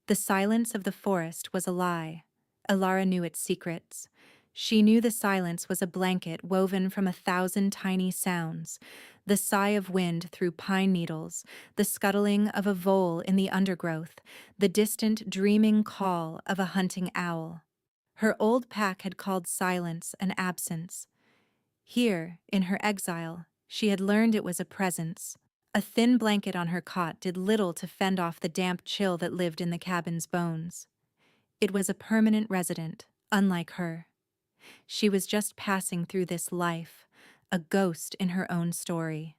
The silence of the forest was a lie. Alara knew its secrets. She knew the silence was a blanket woven from 1,000 tiny sounds: the sigh of wind through pine needles, the scuttling of a vole in the undergrowth, the distant dreaming call of a hunting owl. Her old pack had called silence an absence. Here, in her exile, she had learned it was a presence. A thin blanket on her cot did little to fend off the damp chill that lived in the cabin's bones. It was a permanent resident, unlike her. She was just passing through this life, a ghost in her own story.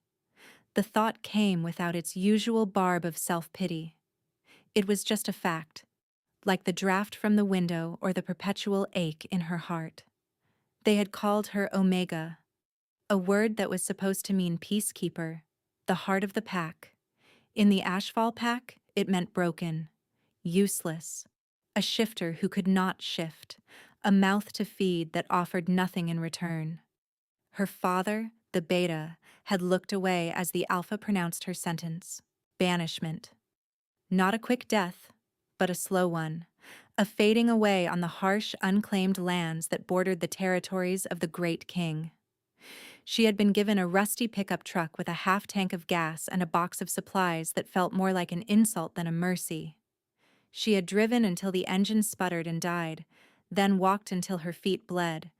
The thought came without its usual barb of self-pity. It was just a fact, like the draft from the window or the perpetual ache in her heart. They had called her Omega, a word that was supposed to mean peacekeeper, the heart of the pack. In the Ashfall pack, it meant broken, useless, a shifter who could not shift, a mouth to feed that offered nothing in return. Her father, the Beta, had looked away as the Alpha pronounced her sentence: banishment. Not a quick death, but a slow one, a fading away on the harsh, unclaimed lands that bordered the territories of the Great King. She had been given a rusty pickup truck with a half-tank of gas and a box of supplies that felt more like an insult than a mercy. She had driven until the engine sputtered and died, then walked until her feet bled,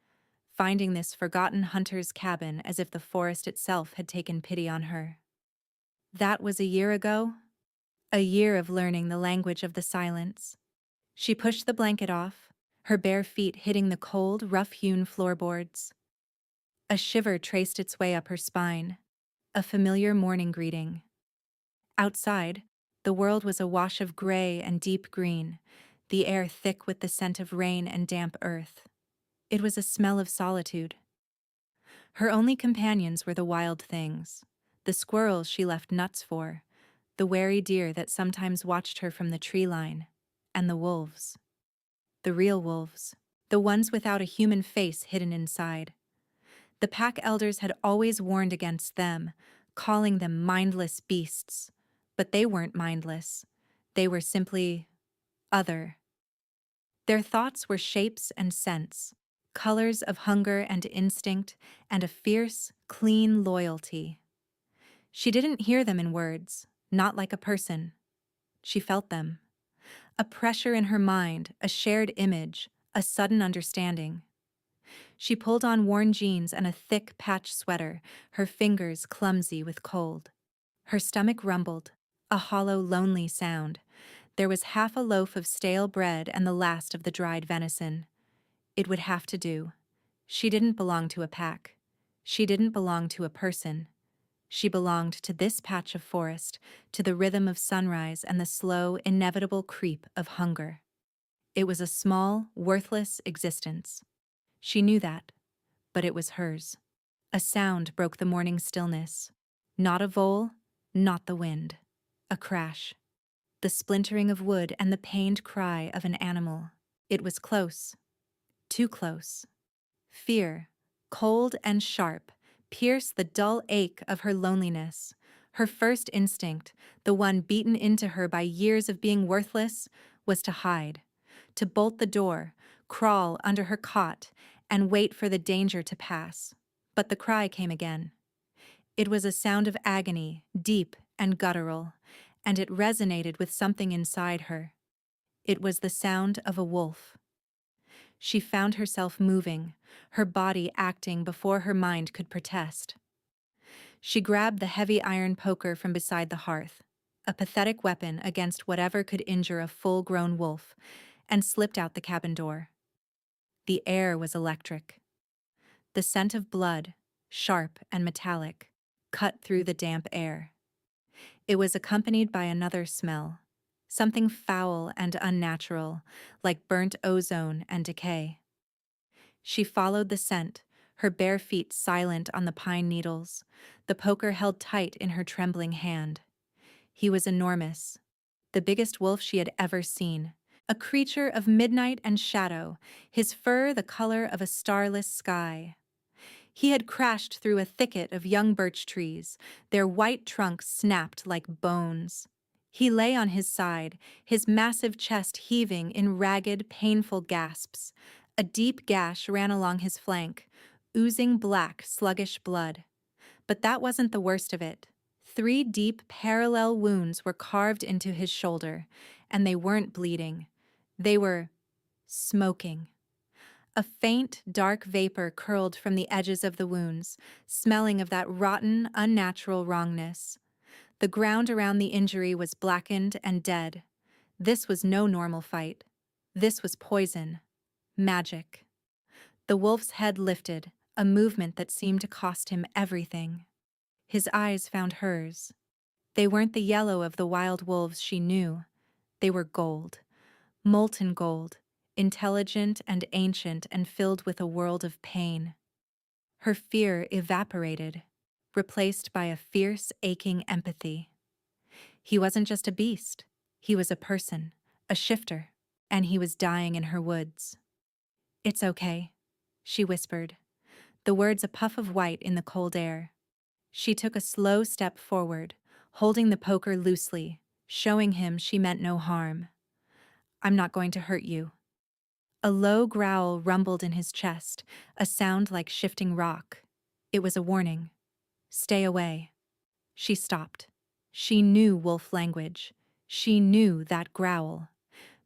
finding this forgotten hunter's cabin as if the forest itself had taken pity on her. That was a year ago, a year of learning the language of the silence. She pushed the blanket off, her bare feet hitting the cold, rough-hewn floorboards. A shiver traced its way up her spine, a familiar morning greeting. Outside, the world was a wash of gray and deep green, the air thick with the scent of rain and damp earth. It was a smell of solitude. Her only companions were the wild things, the squirrels she left nuts for, the wary deer that sometimes watched her from the tree line, and the wolves. The real wolves, the ones without a human face hidden inside. The pack elders had always warned against them, calling them mindless beasts. But they weren't mindless. They were simply other. Their thoughts were shapes and scents, colors of hunger and instinct, and a fierce, clean loyalty. She didn't hear them in words, not like a person. She felt them. A pressure in her mind, a shared image, a sudden understanding. She pulled on worn jeans and a thick patch sweater, her fingers clumsy with cold. Her stomach rumbled, a hollow, lonely sound. There was half a loaf of stale bread and the last of the dried venison. It would have to do. She didn't belong to a pack. She didn't belong to a person. She belonged to this patch of forest, to the rhythm of sunrise and the slow, inevitable creep of hunger. It was a small, worthless existence. She knew that, but it was hers. A sound broke the morning stillness. Not a vole, not the wind. A crash. The splintering of wood and the pained cry of an animal. It was close. Too close. Fear, cold and sharp, pierced the dull ache of her loneliness. Her first instinct, the one beaten into her by years of being worthless, was to hide, to bolt the door, crawl under her cot, and wait for the danger to pass. But the cry came again. It was a sound of agony, deep and guttural, and it resonated with something inside her. It was the sound of a wolf. She found herself moving, her body acting before her mind could protest. She grabbed the heavy iron poker from beside the hearth, a pathetic weapon against whatever could injure a full-grown wolf, and slipped out the cabin door. The air was electric. The scent of blood, sharp and metallic, cut through the damp air. It was accompanied by another smell, something foul and unnatural, like burnt ozone and decay. She followed the scent, her bare feet silent on the pine needles, the poker held tight in her trembling hand. He was enormous, the biggest wolf she had ever seen, a creature of midnight and shadow, his fur the color of a starless sky. He had crashed through a thicket of young birch trees, their white trunks snapped like bones. He lay on his side, his massive chest heaving in ragged, painful gasps. A deep gash ran along his flank, oozing black, sluggish blood. But that wasn't the worst of it. 3 deep, parallel wounds were carved into his shoulder, and they weren't bleeding. They were smoking. A faint, dark vapor curled from the edges of the wounds, smelling of that rotten, unnatural wrongness. The ground around the injury was blackened and dead. This was no normal fight. This was poison. Magic. The wolf's head lifted, a movement that seemed to cost him everything. His eyes found hers. They weren't the yellow of the wild wolves she knew. They were gold. Molten gold. Intelligent and ancient and filled with a world of pain. Her fear evaporated, replaced by a fierce, aching empathy. He wasn't just a beast. He was a person, a shifter, and he was dying in her woods. "It's okay," she whispered, the words a puff of white in the cold air. She took a slow step forward, holding the poker loosely, showing him she meant no harm. "I'm not going to hurt you." A low growl rumbled in his chest, a sound like shifting rock. It was a warning. "Stay away." She stopped. She knew wolf language. She knew that growl.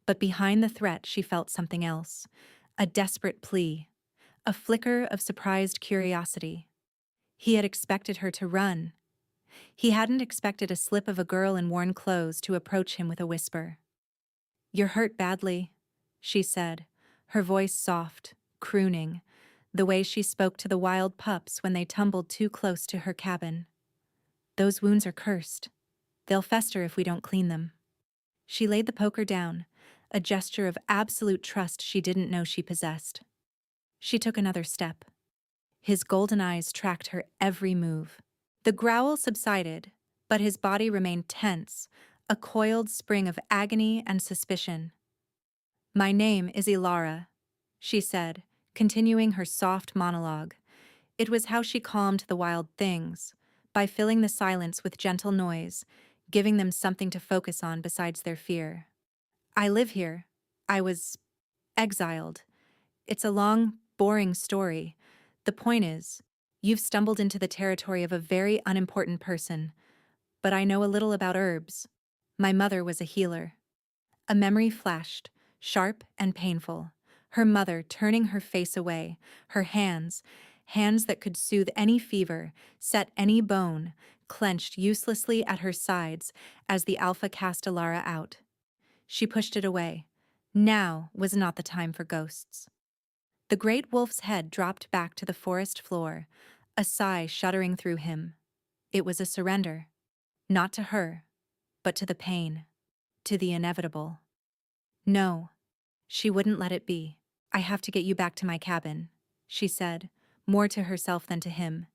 But behind the threat she felt something else. A desperate plea. A flicker of surprised curiosity. He had expected her to run. He hadn't expected a slip of a girl in worn clothes to approach him with a whisper. "You're hurt badly," she said, her voice soft, crooning, the way she spoke to the wild pups when they tumbled too close to her cabin. "Those wounds are cursed. They'll fester if we don't clean them." She laid the poker down, a gesture of absolute trust she didn't know she possessed. She took another step. His golden eyes tracked her every move. The growl subsided, but his body remained tense, a coiled spring of agony and suspicion. "My name is Ilara," she said, continuing her soft monologue. It was how she calmed the wild things, by filling the silence with gentle noise, giving them something to focus on besides their fear. "I live here. I was exiled. It's a long, boring story. The point is, you've stumbled into the territory of a very unimportant person, but I know a little about herbs. My mother was a healer." A memory flashed, sharp and painful. Her mother turning her face away, her hands that could soothe any fever, set any bone, clenched uselessly at her sides as the alpha cast Alara out. She pushed it away. Now was not the time for ghosts. The great wolf's head dropped back to the forest floor, a sigh shuddering through him. It was a surrender. Not to her, but to the pain, to the inevitable. "No," she wouldn't let it be. "I have to get you back to my cabin," she said, more to herself than to him.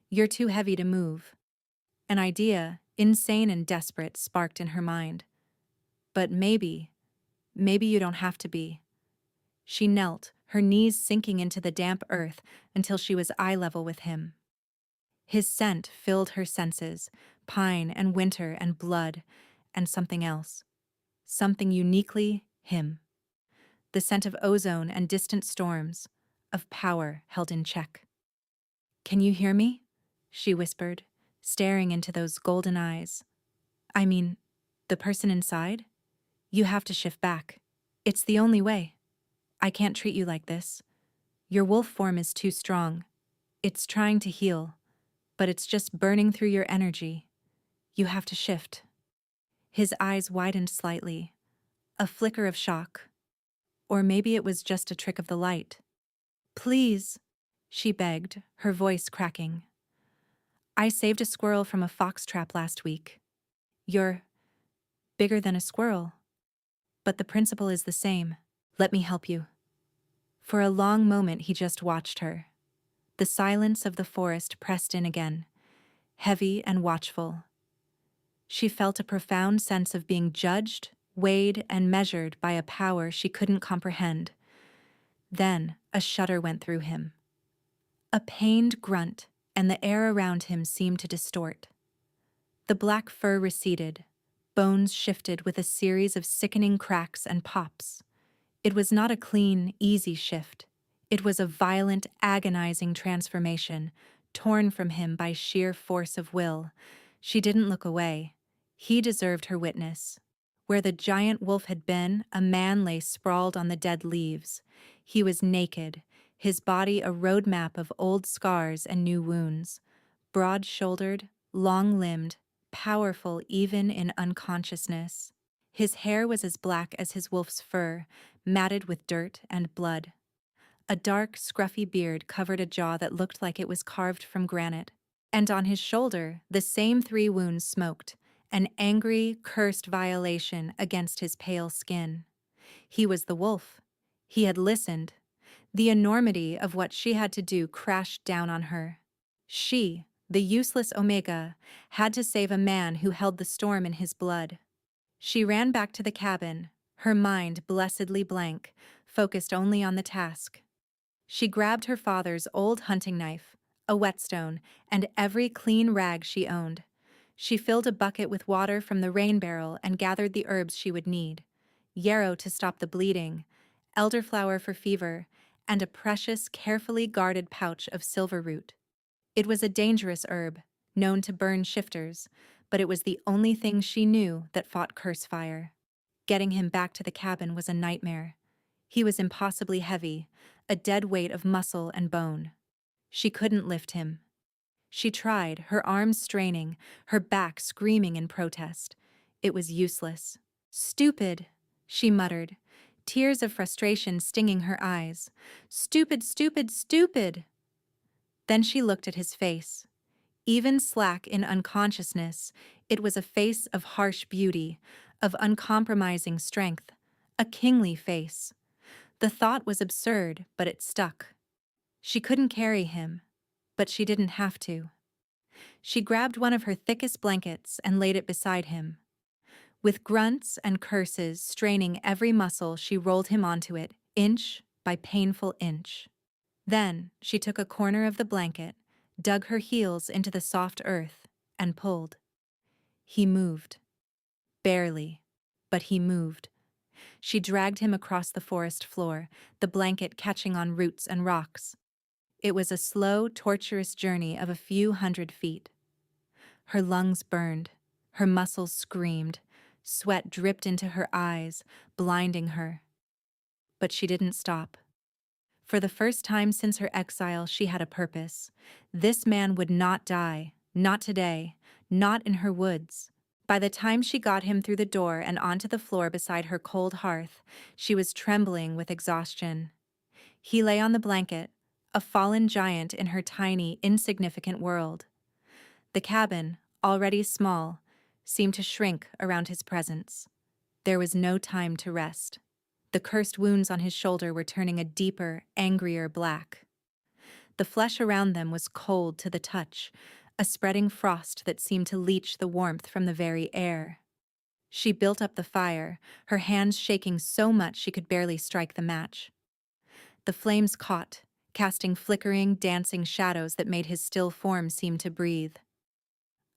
"You're too heavy to move." An idea, insane and desperate, sparked in her mind. "But maybe you don't have to be." She knelt, her knees sinking into the damp earth until she was eye level with him. His scent filled her senses, pine and winter and blood, and something else. Something uniquely him. The scent of ozone and distant storms, of power held in check. "Can you hear me?" she whispered, staring into those golden eyes. "I mean, the person inside? You have to shift back. It's the only way. I can't treat you like this. Your wolf form is too strong. It's trying to heal, but it's just burning through your energy. You have to shift." His eyes widened slightly, a flicker of shock. Or maybe it was just a trick of the light. "Please," she begged, her voice cracking. "I saved a squirrel from a fox trap last week. You're bigger than a squirrel, but the principle is the same. Let me help you." For a long moment he just watched her. The silence of the forest pressed in again, heavy and watchful. She felt a profound sense of being judged, weighed, and measured by a power she couldn't comprehend. Then a shudder went through him. A pained grunt, and the air around him seemed to distort. The black fur receded, Bones shifted with a series of sickening cracks and pops. It was not a clean, easy shift. It was a violent, agonizing transformation, torn from him by sheer force of will. She didn't look away. He deserved her witness. Where the giant wolf had been, a man lay sprawled on the dead leaves. He was naked, his body a roadmap of old scars and new wounds. Broad-shouldered, long-limbed, powerful even in unconsciousness. His hair was as black as his wolf's fur, matted with dirt and blood. A dark, scruffy beard covered a jaw that looked like it was carved from granite. And on his shoulder, the same 3 wounds smoked, an angry, cursed violation against his pale skin. He was the wolf. He had listened. The enormity of what she had to do crashed down on her. She, the useless Omega, had to save a man who held the storm in his blood. She ran back to the cabin, her mind blessedly blank, focused only on the task. She grabbed her father's old hunting knife, a whetstone, and every clean rag she owned. She filled a bucket with water from the rain barrel and gathered the herbs she would need: yarrow to stop the bleeding, elderflower for fever, and a precious, carefully guarded pouch of silver root. It was a dangerous herb, known to burn shifters, but it was the only thing she knew that fought curse fire. Getting him back to the cabin was a nightmare. He was impossibly heavy, a dead weight of muscle and bone. She couldn't lift him. She tried, her arms straining, her back screaming in protest. It was useless. "Stupid," she muttered, tears of frustration stinging her eyes. "Stupid, stupid, stupid!" Then she looked at his face. Even slack in unconsciousness, it was a face of harsh beauty, of uncompromising strength, a kingly face. The thought was absurd, but it stuck. She couldn't carry him, but she didn't have to. She grabbed one of her thickest blankets and laid it beside him. With grunts and curses straining every muscle, she rolled him onto it, inch by painful inch. Then she took a corner of the blanket, dug her heels into the soft earth, and pulled. He moved. Barely, but he moved. She dragged him across the forest floor, the blanket catching on roots and rocks. It was a slow, torturous journey of a few hundred feet. Her lungs burned, her muscles screamed, sweat dripped into her eyes, blinding her. But she didn't stop. For the first time since her exile, she had a purpose. This man would not die, not today, not in her woods. By the time she got him through the door and onto the floor beside her cold hearth, she was trembling with exhaustion. He lay on the blanket, a fallen giant in her tiny, insignificant world. The cabin, already small, seemed to shrink around his presence. There was no time to rest. The cursed wounds on his shoulder were turning a deeper, angrier black. The flesh around them was cold to the touch, a spreading frost that seemed to leach the warmth from the very air. She built up the fire, her hands shaking so much she could barely strike the match. The flames caught, casting flickering, dancing shadows that made his still form seem to breathe.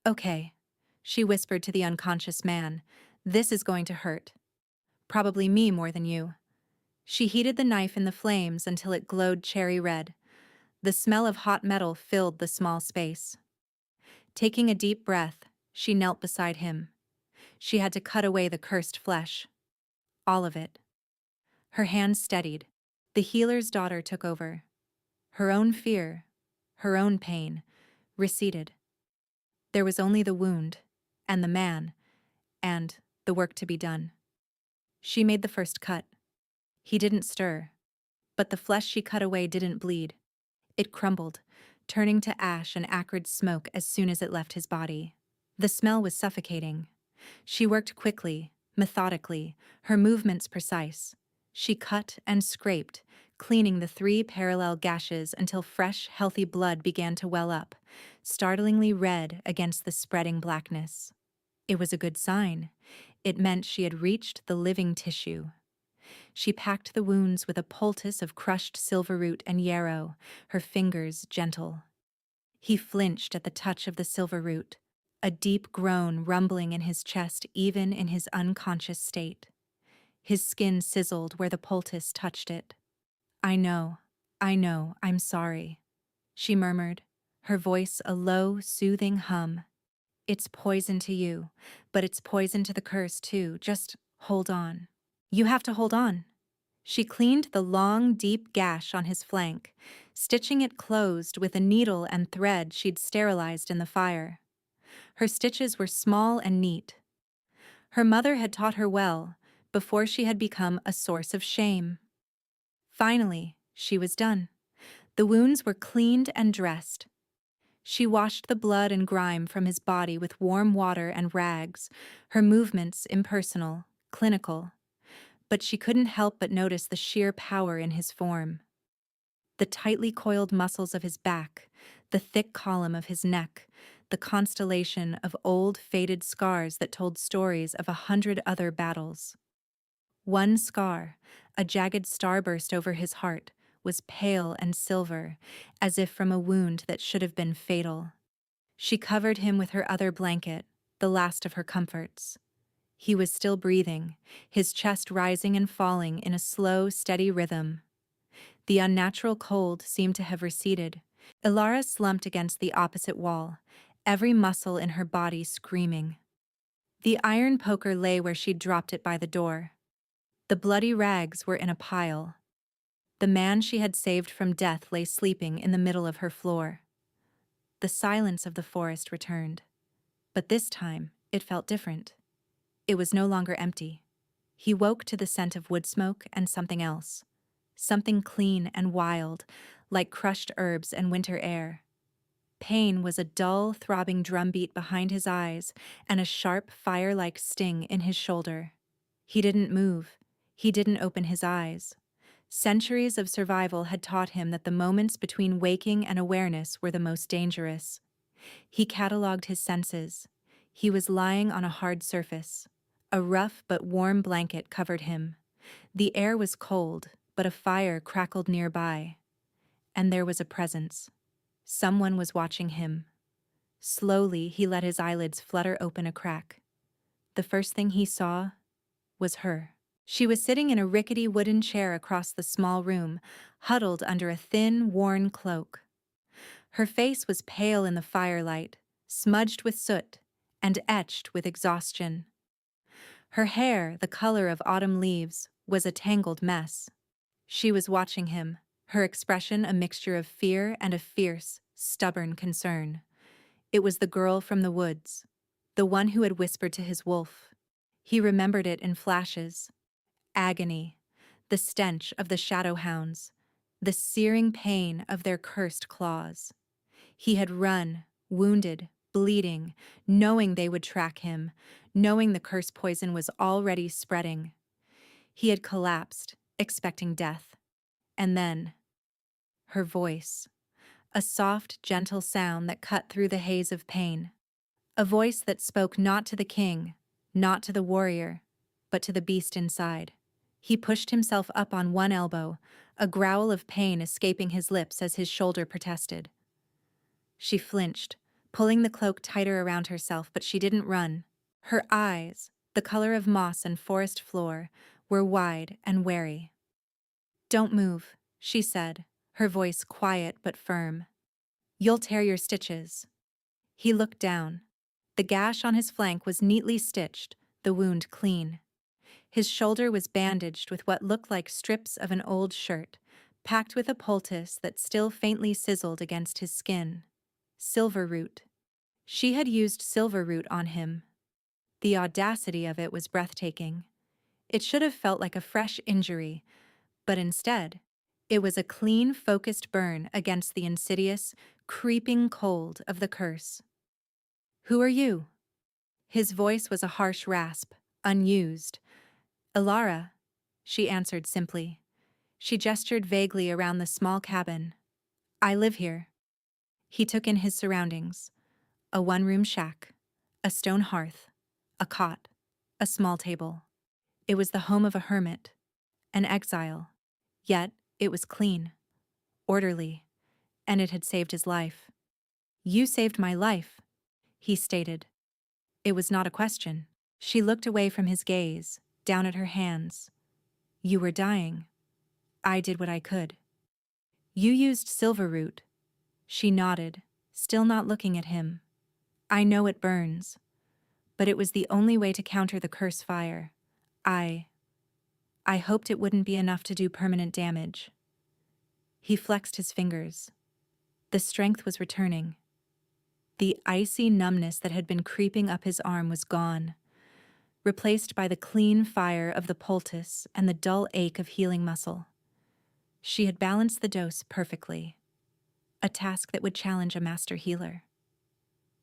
"Okay," she whispered to the unconscious man. "This is going to hurt. Probably me more than you." She heated the knife in the flames until it glowed cherry red. The smell of hot metal filled the small space. Taking a deep breath, she knelt beside him. She had to cut away the cursed flesh. All of it. Her hands steadied. The healer's daughter took over. Her own fear, her own pain, receded. There was only the wound, and the man, and the work to be done. She made the first cut. He didn't stir, but the flesh she cut away didn't bleed. It crumbled, turning to ash and acrid smoke as soon as it left his body. The smell was suffocating. She worked quickly, methodically, her movements precise. She cut and scraped, cleaning the 3 parallel gashes until fresh, healthy blood began to well up, startlingly red against the spreading blackness. It was a good sign. It meant she had reached the living tissue. She packed the wounds with a poultice of crushed silver root and yarrow, her fingers gentle. He flinched at the touch of the silver root, a deep groan rumbling in his chest even in his unconscious state. His skin sizzled where the poultice touched it. I know, I'm sorry," she murmured, her voice a low, soothing hum. "It's poison to you, but it's poison to the curse too. Just hold on." "You have to hold on." She cleaned the long, deep gash on his flank, stitching it closed with a needle and thread she'd sterilized in the fire. Her stitches were small and neat. Her mother had taught her well, before she had become a source of shame. Finally, she was done. The wounds were cleaned and dressed. She washed the blood and grime from his body with warm water and rags, her movements impersonal, clinical. But she couldn't help but notice the sheer power in his form. The tightly coiled muscles of his back, the thick column of his neck, the constellation of old, faded scars that told stories of 100 other battles. One scar, a jagged starburst over his heart, was pale and silver, as if from a wound that should have been fatal. She covered him with her other blanket, the last of her comforts. He was still breathing, his chest rising and falling in a slow, steady rhythm. The unnatural cold seemed to have receded. Ilara slumped against the opposite wall, every muscle in her body screaming. The iron poker lay where she'd dropped it by the door. The bloody rags were in a pile. The man she had saved from death lay sleeping in the middle of her floor. The silence of the forest returned. But this time, it felt different. It was no longer empty. He woke to the scent of wood smoke and something else. Something clean and wild, like crushed herbs and winter air. Pain was a dull, throbbing drumbeat behind his eyes and a sharp, fire-like sting in his shoulder. He didn't move. He didn't open his eyes. Centuries of survival had taught him that the moments between waking and awareness were the most dangerous. He catalogued his senses. He was lying on a hard surface. A rough but warm blanket covered him. The air was cold, but a fire crackled nearby. And there was a presence. Someone was watching him. Slowly, he let his eyelids flutter open a crack. The first thing he saw was her. She was sitting in a rickety wooden chair across the small room, huddled under a thin, worn cloak. Her face was pale in the firelight, smudged with soot, and etched with exhaustion. Her hair, the color of autumn leaves, was a tangled mess. She was watching him, her expression a mixture of fear and a fierce, stubborn concern. It was the girl from the woods, the one who had whispered to his wolf. He remembered it in flashes. Agony, the stench of the shadow hounds, the searing pain of their cursed claws. He had run, wounded, bleeding, knowing they would track him, knowing the curse poison was already spreading. He had collapsed, expecting death. And then, her voice, a soft, gentle sound that cut through the haze of pain. A voice that spoke not to the king, not to the warrior, but to the beast inside. He pushed himself up on one elbow, a growl of pain escaping his lips as his shoulder protested. She flinched, pulling the cloak tighter around herself, but she didn't run. Her eyes, the color of moss and forest floor, were wide and wary. "Don't move," she said, her voice quiet but firm. "You'll tear your stitches." He looked down. The gash on his flank was neatly stitched, the wound clean. His shoulder was bandaged with what looked like strips of an old shirt, packed with a poultice that still faintly sizzled against his skin. Silver root. She had used silver root on him. The audacity of it was breathtaking. It should have felt like a fresh injury, but instead, it was a clean, focused burn against the insidious, creeping cold of the curse. "Who are you?" His voice was a harsh rasp, unused. "Ilara," she answered simply. She gestured vaguely around the small cabin. "I live here." He took in his surroundings. A one-room shack, a stone hearth, a cot, a small table. It was the home of a hermit, an exile. Yet it was clean, orderly, and it had saved his life. "You saved my life," he stated, It was not a question. She looked away from his gaze, down at her hands. You were dying. I did what I could. You used silver root. She nodded, still not looking at him. I know it burns. But it was the only way to counter the curse fire. I hoped it wouldn't be enough to do permanent damage. He flexed his fingers. The strength was returning. The icy numbness that had been creeping up his arm was gone, replaced by the clean fire of the poultice and the dull ache of healing muscle. She had balanced the dose perfectly, a task that would challenge a master healer.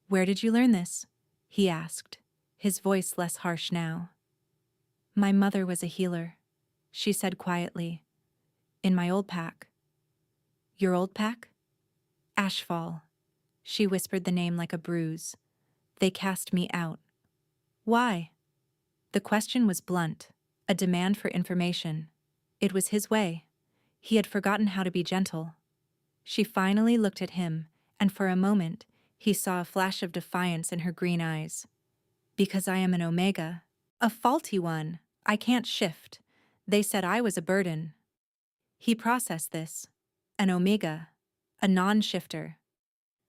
Where did you learn this? He asked, his voice less harsh now. My mother was a healer, she said quietly. In my old pack. Your old pack? Ashfall. She whispered the name like a bruise. They cast me out. Why? The question was blunt, a demand for information. It was his way. He had forgotten how to be gentle. She finally looked at him, and for a moment, he saw a flash of defiance in her green eyes. Because I am an Omega. A faulty one. I can't shift. They said I was a burden. He processed this. An Omega. A non-shifter.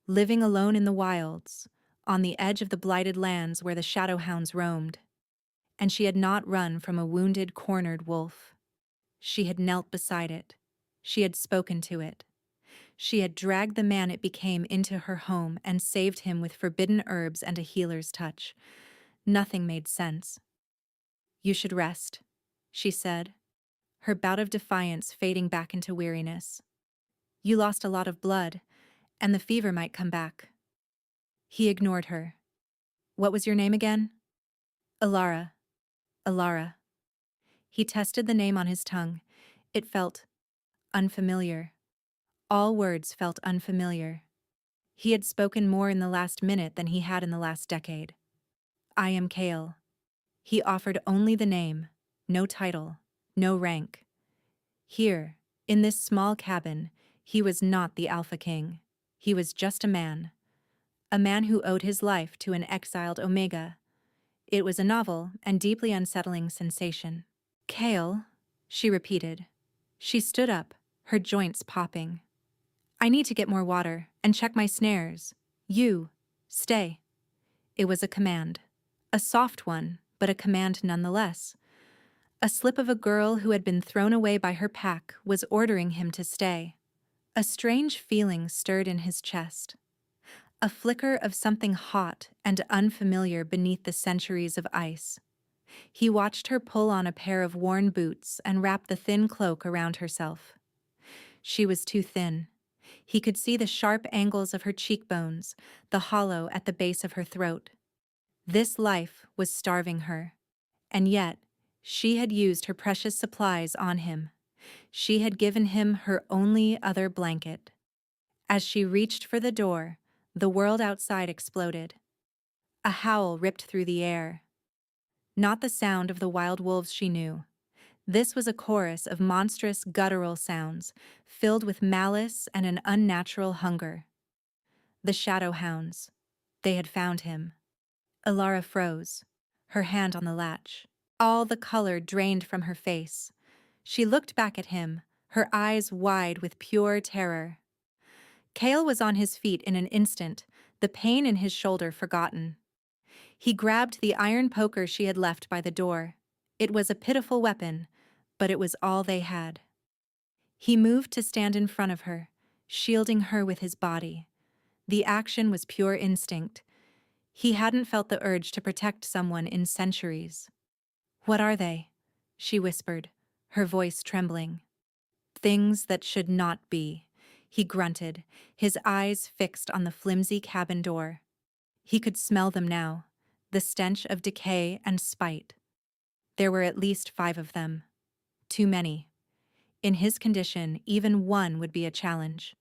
Living alone in the wilds, on the edge of the blighted lands where the shadowhounds roamed. And she had not run from a wounded, cornered wolf. She had knelt beside it. She had spoken to it. She had dragged the man it became into her home and saved him with forbidden herbs and a healer's touch. Nothing made sense. You should rest, she said, her bout of defiance fading back into weariness. You lost a lot of blood, and the fever might come back. He ignored her. What was your name again? Alara. Alara. He tested the name on his tongue. It felt unfamiliar. All words felt unfamiliar. He had spoken more in the last minute than he had in the last decade. I am Kale. He offered only the name, no title, no rank. Here, in this small cabin, he was not the Alpha King. He was just a man who owed his life to an exiled Omega. It was a novel and deeply unsettling sensation. Kale, she repeated. She stood up, her joints popping. I need to get more water and check my snares. You, stay. It was a command. A soft one, but a command nonetheless. A slip of a girl who had been thrown away by her pack was ordering him to stay. A strange feeling stirred in his chest. A flicker of something hot and unfamiliar beneath the centuries of ice. He watched her pull on a pair of worn boots and wrap the thin cloak around herself. She was too thin. He could see the sharp angles of her cheekbones, the hollow at the base of her throat. This life was starving her, and yet she had used her precious supplies on him. She had given him her only other blanket. As she reached for the door, the world outside exploded. A howl ripped through the air. Not the sound of the wild wolves she knew. This was a chorus of monstrous guttural sounds, filled with malice and an unnatural hunger. The shadowhounds. They had found him. Alara froze, her hand on the latch. All the color drained from her face. She looked back at him, her eyes wide with pure terror. Kale was on his feet in an instant, the pain in his shoulder forgotten. He grabbed the iron poker she had left by the door. It was a pitiful weapon, but it was all they had. He moved to stand in front of her, shielding her with his body. The action was pure instinct. He hadn't felt the urge to protect someone in centuries. What are they? She whispered, her voice trembling. Things that should not be, he grunted, his eyes fixed on the flimsy cabin door. He could smell them now, the stench of decay and spite. There were at least 5 of them. Too many. In his condition, even one would be a challenge.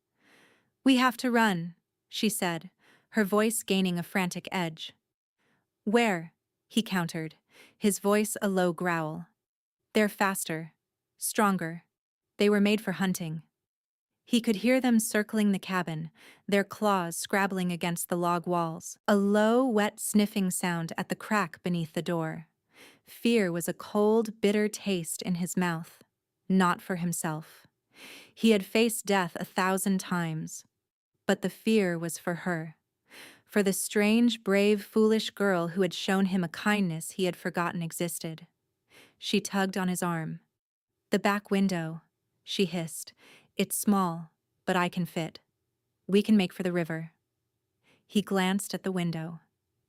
We have to run, she said, her voice gaining a frantic edge. Where? He countered, his voice a low growl. They're faster, stronger. They were made for hunting. He could hear them circling the cabin, their claws scrabbling against the log walls, a low, wet sniffing sound at the crack beneath the door. Fear was a cold, bitter taste in his mouth, not for himself. He had faced death 1,000 times, but the fear was for her, for the strange, brave, foolish girl who had shown him a kindness he had forgotten existed. She tugged on his arm. "The back window," she hissed. "It's small, but I can fit. We can make for the river." He glanced at the window.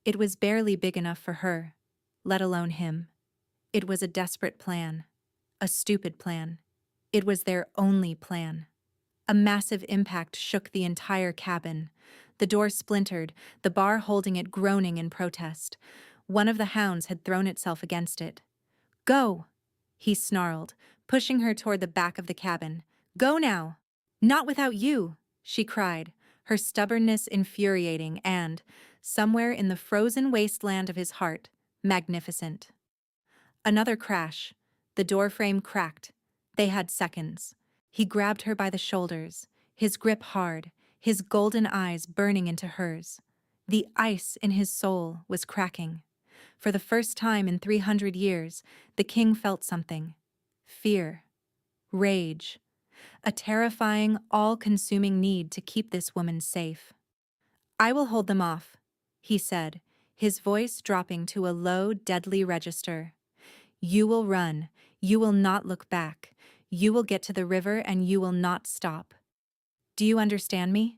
It was barely big enough for her, let alone him. It was a desperate plan. A stupid plan. It was their only plan. A massive impact shook the entire cabin. The door splintered, the bar holding it groaning in protest. One of the hounds had thrown itself against it. "Go!" he snarled, pushing her toward the back of the cabin. "Go now!" "Not without you!" she cried, her stubbornness infuriating and, somewhere in the frozen wasteland of his heart, magnificent. Another crash. The doorframe cracked. They had seconds. He grabbed her by the shoulders, his grip hard, his golden eyes burning into hers. The ice in his soul was cracking. For the first time in 300 years, the king felt something. Fear. Rage. A terrifying, all-consuming need to keep this woman safe. "I will hold them off," he said, his voice dropping to a low, deadly register. "You will run. You will not look back. You will get to the river and you will not stop. Do you understand me?"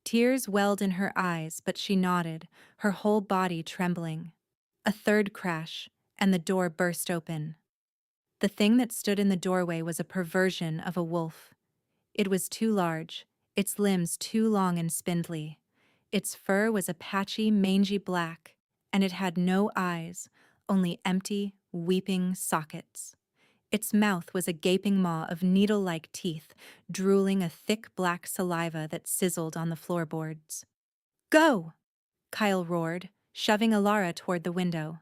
Tears welled in her eyes, but she nodded, her whole body trembling. A third crash, and the door burst open. The thing that stood in the doorway was a perversion of a wolf. It was too large, its limbs too long and spindly. Its fur was a patchy, mangy black, and it had no eyes, only empty, weeping sockets. Its mouth was a gaping maw of needle-like teeth, drooling a thick black saliva that sizzled on the floorboards. "Go!" Kyle roared, shoving Alara toward the window.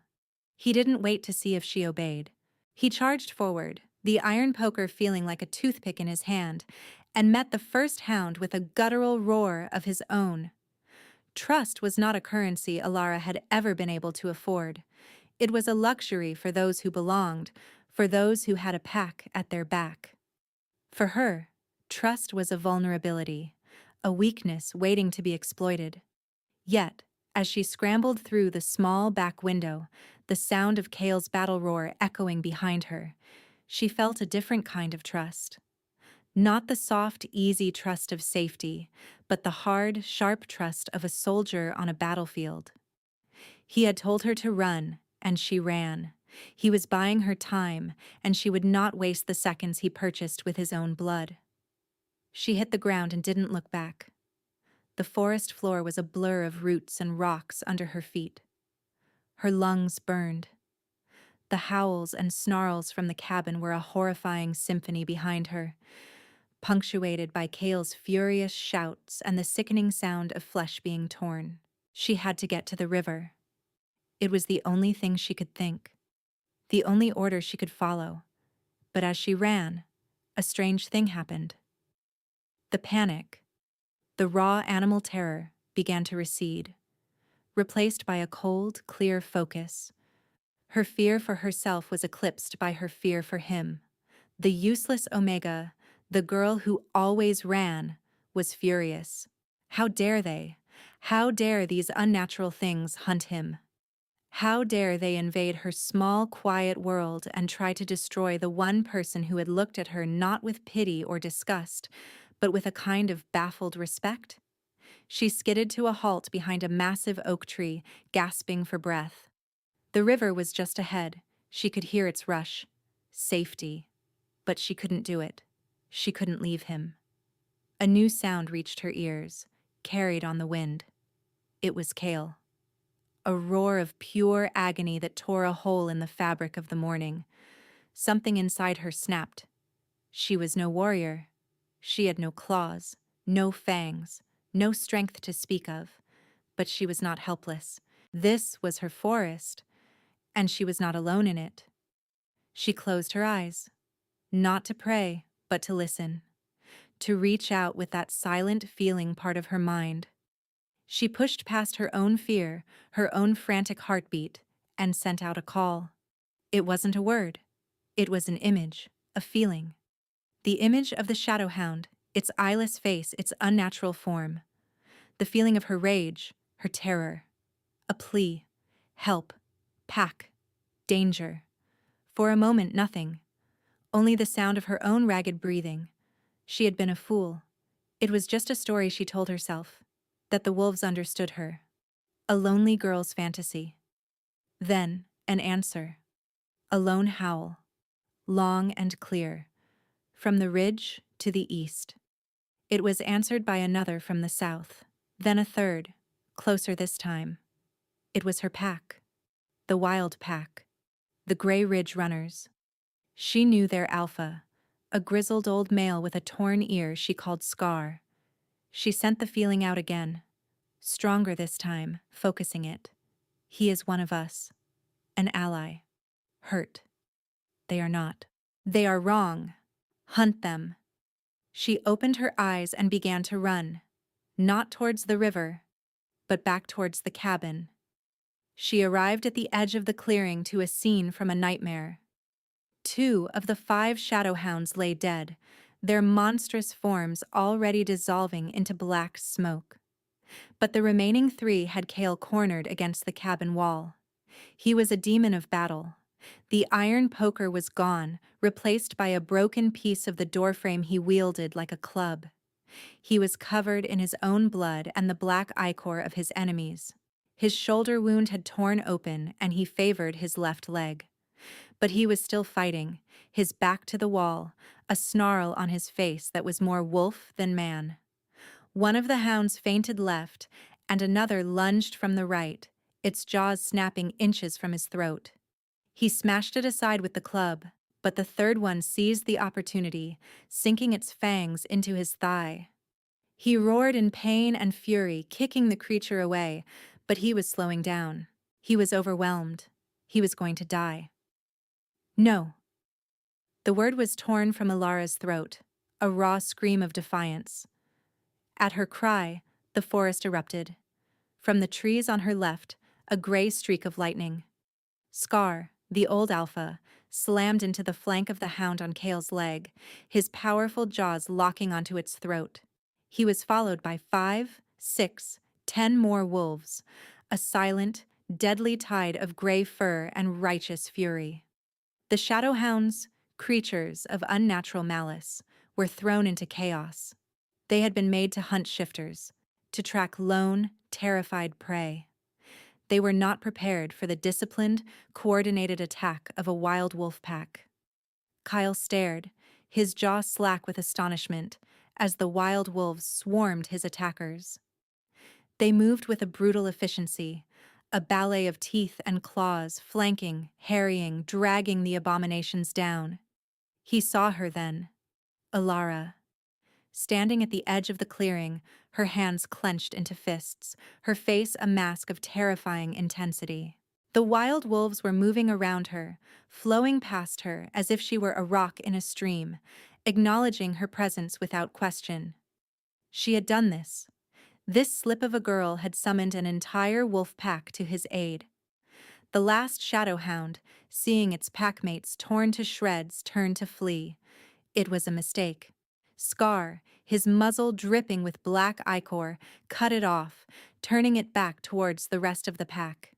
He didn't wait to see if she obeyed. He charged forward, the iron poker feeling like a toothpick in his hand, and met the first hound with a guttural roar of his own. Trust was not a currency Alara had ever been able to afford. It was a luxury for those who belonged, for those who had a pack at their back. For her, trust was a vulnerability, a weakness waiting to be exploited. Yet, as she scrambled through the small back window, the sound of Kale's battle roar echoing behind her, she felt a different kind of trust. Not the soft, easy trust of safety, but the hard, sharp trust of a soldier on a battlefield. He had told her to run, and she ran. He was buying her time, and she would not waste the seconds he purchased with his own blood. She hit the ground and didn't look back. The forest floor was a blur of roots and rocks under her feet. Her lungs burned. The howls and snarls from the cabin were a horrifying symphony behind her, punctuated by Kale's furious shouts and the sickening sound of flesh being torn. She had to get to the river. It was the only thing she could think, the only order she could follow. But as she ran, a strange thing happened. The panic, the raw animal terror, began to recede, replaced by a cold, clear focus. Her fear for herself was eclipsed by her fear for him. The useless Omega, the girl who always ran, was furious. How dare they? How dare these unnatural things hunt him? How dare they invade her small, quiet world and try to destroy the one person who had looked at her not with pity or disgust, but with a kind of baffled respect? She skidded to a halt behind a massive oak tree, gasping for breath. The river was just ahead. She could hear its rush. Safety. But she couldn't do it. She couldn't leave him. A new sound reached her ears, carried on the wind. It was Kale. A roar of pure agony that tore a hole in the fabric of the morning. Something inside her snapped. She was no warrior. She had no claws, no fangs, no strength to speak of. But she was not helpless. This was her forest, and she was not alone in it. She closed her eyes, not to pray, but to listen. to reach out with that silent feeling part of her mind. She pushed past her own fear, her own frantic heartbeat, and sent out a call. It wasn't a word. It was an image, a feeling. The image of the shadow hound, its eyeless face, its unnatural form. The feeling of her rage, her terror. A plea. Help. Pack. Danger. For a moment, nothing. Only the sound of her own ragged breathing. She had been a fool. It was just a story she told herself. That the wolves understood her. A lonely girl's fantasy. Then, an answer. A lone howl. Long and clear. From the ridge to the east. It was answered by another from the south. Then a third, closer this time. It was her pack. The wild pack. The Gray Ridge runners. She knew their alpha. A grizzled old male with a torn ear she called Scar. She sent the feeling out again. Stronger this time, focusing it. He is one of us. An ally. Hurt. They are not. They are wrong. Hunt them. She opened her eyes and began to run. Not towards the river, but back towards the cabin. She arrived at the edge of the clearing to a scene from a nightmare. 2 of the 5 shadow hounds lay dead, their monstrous forms already dissolving into black smoke. But the remaining 3 had Kale cornered against the cabin wall. He was a demon of battle. The iron poker was gone, replaced by a broken piece of the doorframe he wielded like a club. He was covered in his own blood and the black ichor of his enemies. His shoulder wound had torn open and he favored his left leg. But he was still fighting, his back to the wall, a snarl on his face that was more wolf than man. One of the hounds feinted left, and another lunged from the right, its jaws snapping inches from his throat. He smashed it aside with the club, but the third one seized the opportunity, sinking its fangs into his thigh. He roared in pain and fury, kicking the creature away, but he was slowing down. He was overwhelmed. He was going to die. No. The word was torn from Alara's throat, a raw scream of defiance. At her cry, the forest erupted. From the trees on her left, a gray streak of lightning. Scar, the old alpha, slammed into the flank of the hound on Kale's leg, his powerful jaws locking onto its throat. He was followed by 5, 6, 10 more wolves, a silent, deadly tide of gray fur and righteous fury. The shadow hounds, creatures of unnatural malice, were thrown into chaos. They had been made to hunt shifters, to track lone, terrified prey. They were not prepared for the disciplined, coordinated attack of a wild wolf pack. Kyle stared, his jaw slack with astonishment, as the wild wolves swarmed his attackers. They moved with a brutal efficiency, a ballet of teeth and claws, flanking, harrying, dragging the abominations down. He saw her then, Alara. Standing at the edge of the clearing, her hands clenched into fists, her face a mask of terrifying intensity. The wild wolves were moving around her, flowing past her as if she were a rock in a stream, acknowledging her presence without question. She had done this. This slip of a girl had summoned an entire wolf pack to his aid. The last shadow hound, seeing its packmates torn to shreds, turned to flee. It was a mistake. Scar, his muzzle dripping with black ichor, cut it off, turning it back towards the rest of the pack.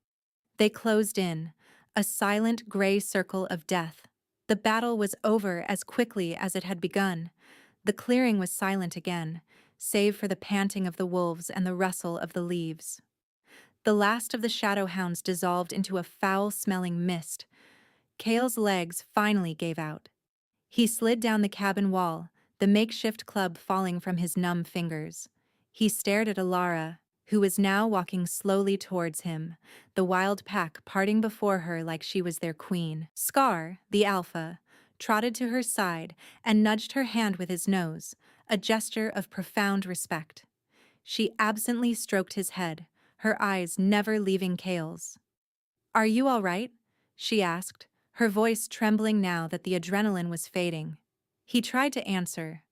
They closed in, a silent gray circle of death. The battle was over as quickly as it had begun. The clearing was silent again, save for the panting of the wolves and the rustle of the leaves. The last of the shadow hounds dissolved into a foul-smelling mist. Kale's legs finally gave out. He slid down the cabin wall, the makeshift club falling from his numb fingers. He stared at Alara, who was now walking slowly towards him, the wild pack parting before her like she was their queen. Scar, the alpha, trotted to her side and nudged her hand with his nose, a gesture of profound respect. She absently stroked his head, her eyes never leaving Kale's. "Are you all right?" she asked, her voice trembling now that the adrenaline was fading. He tried to answer,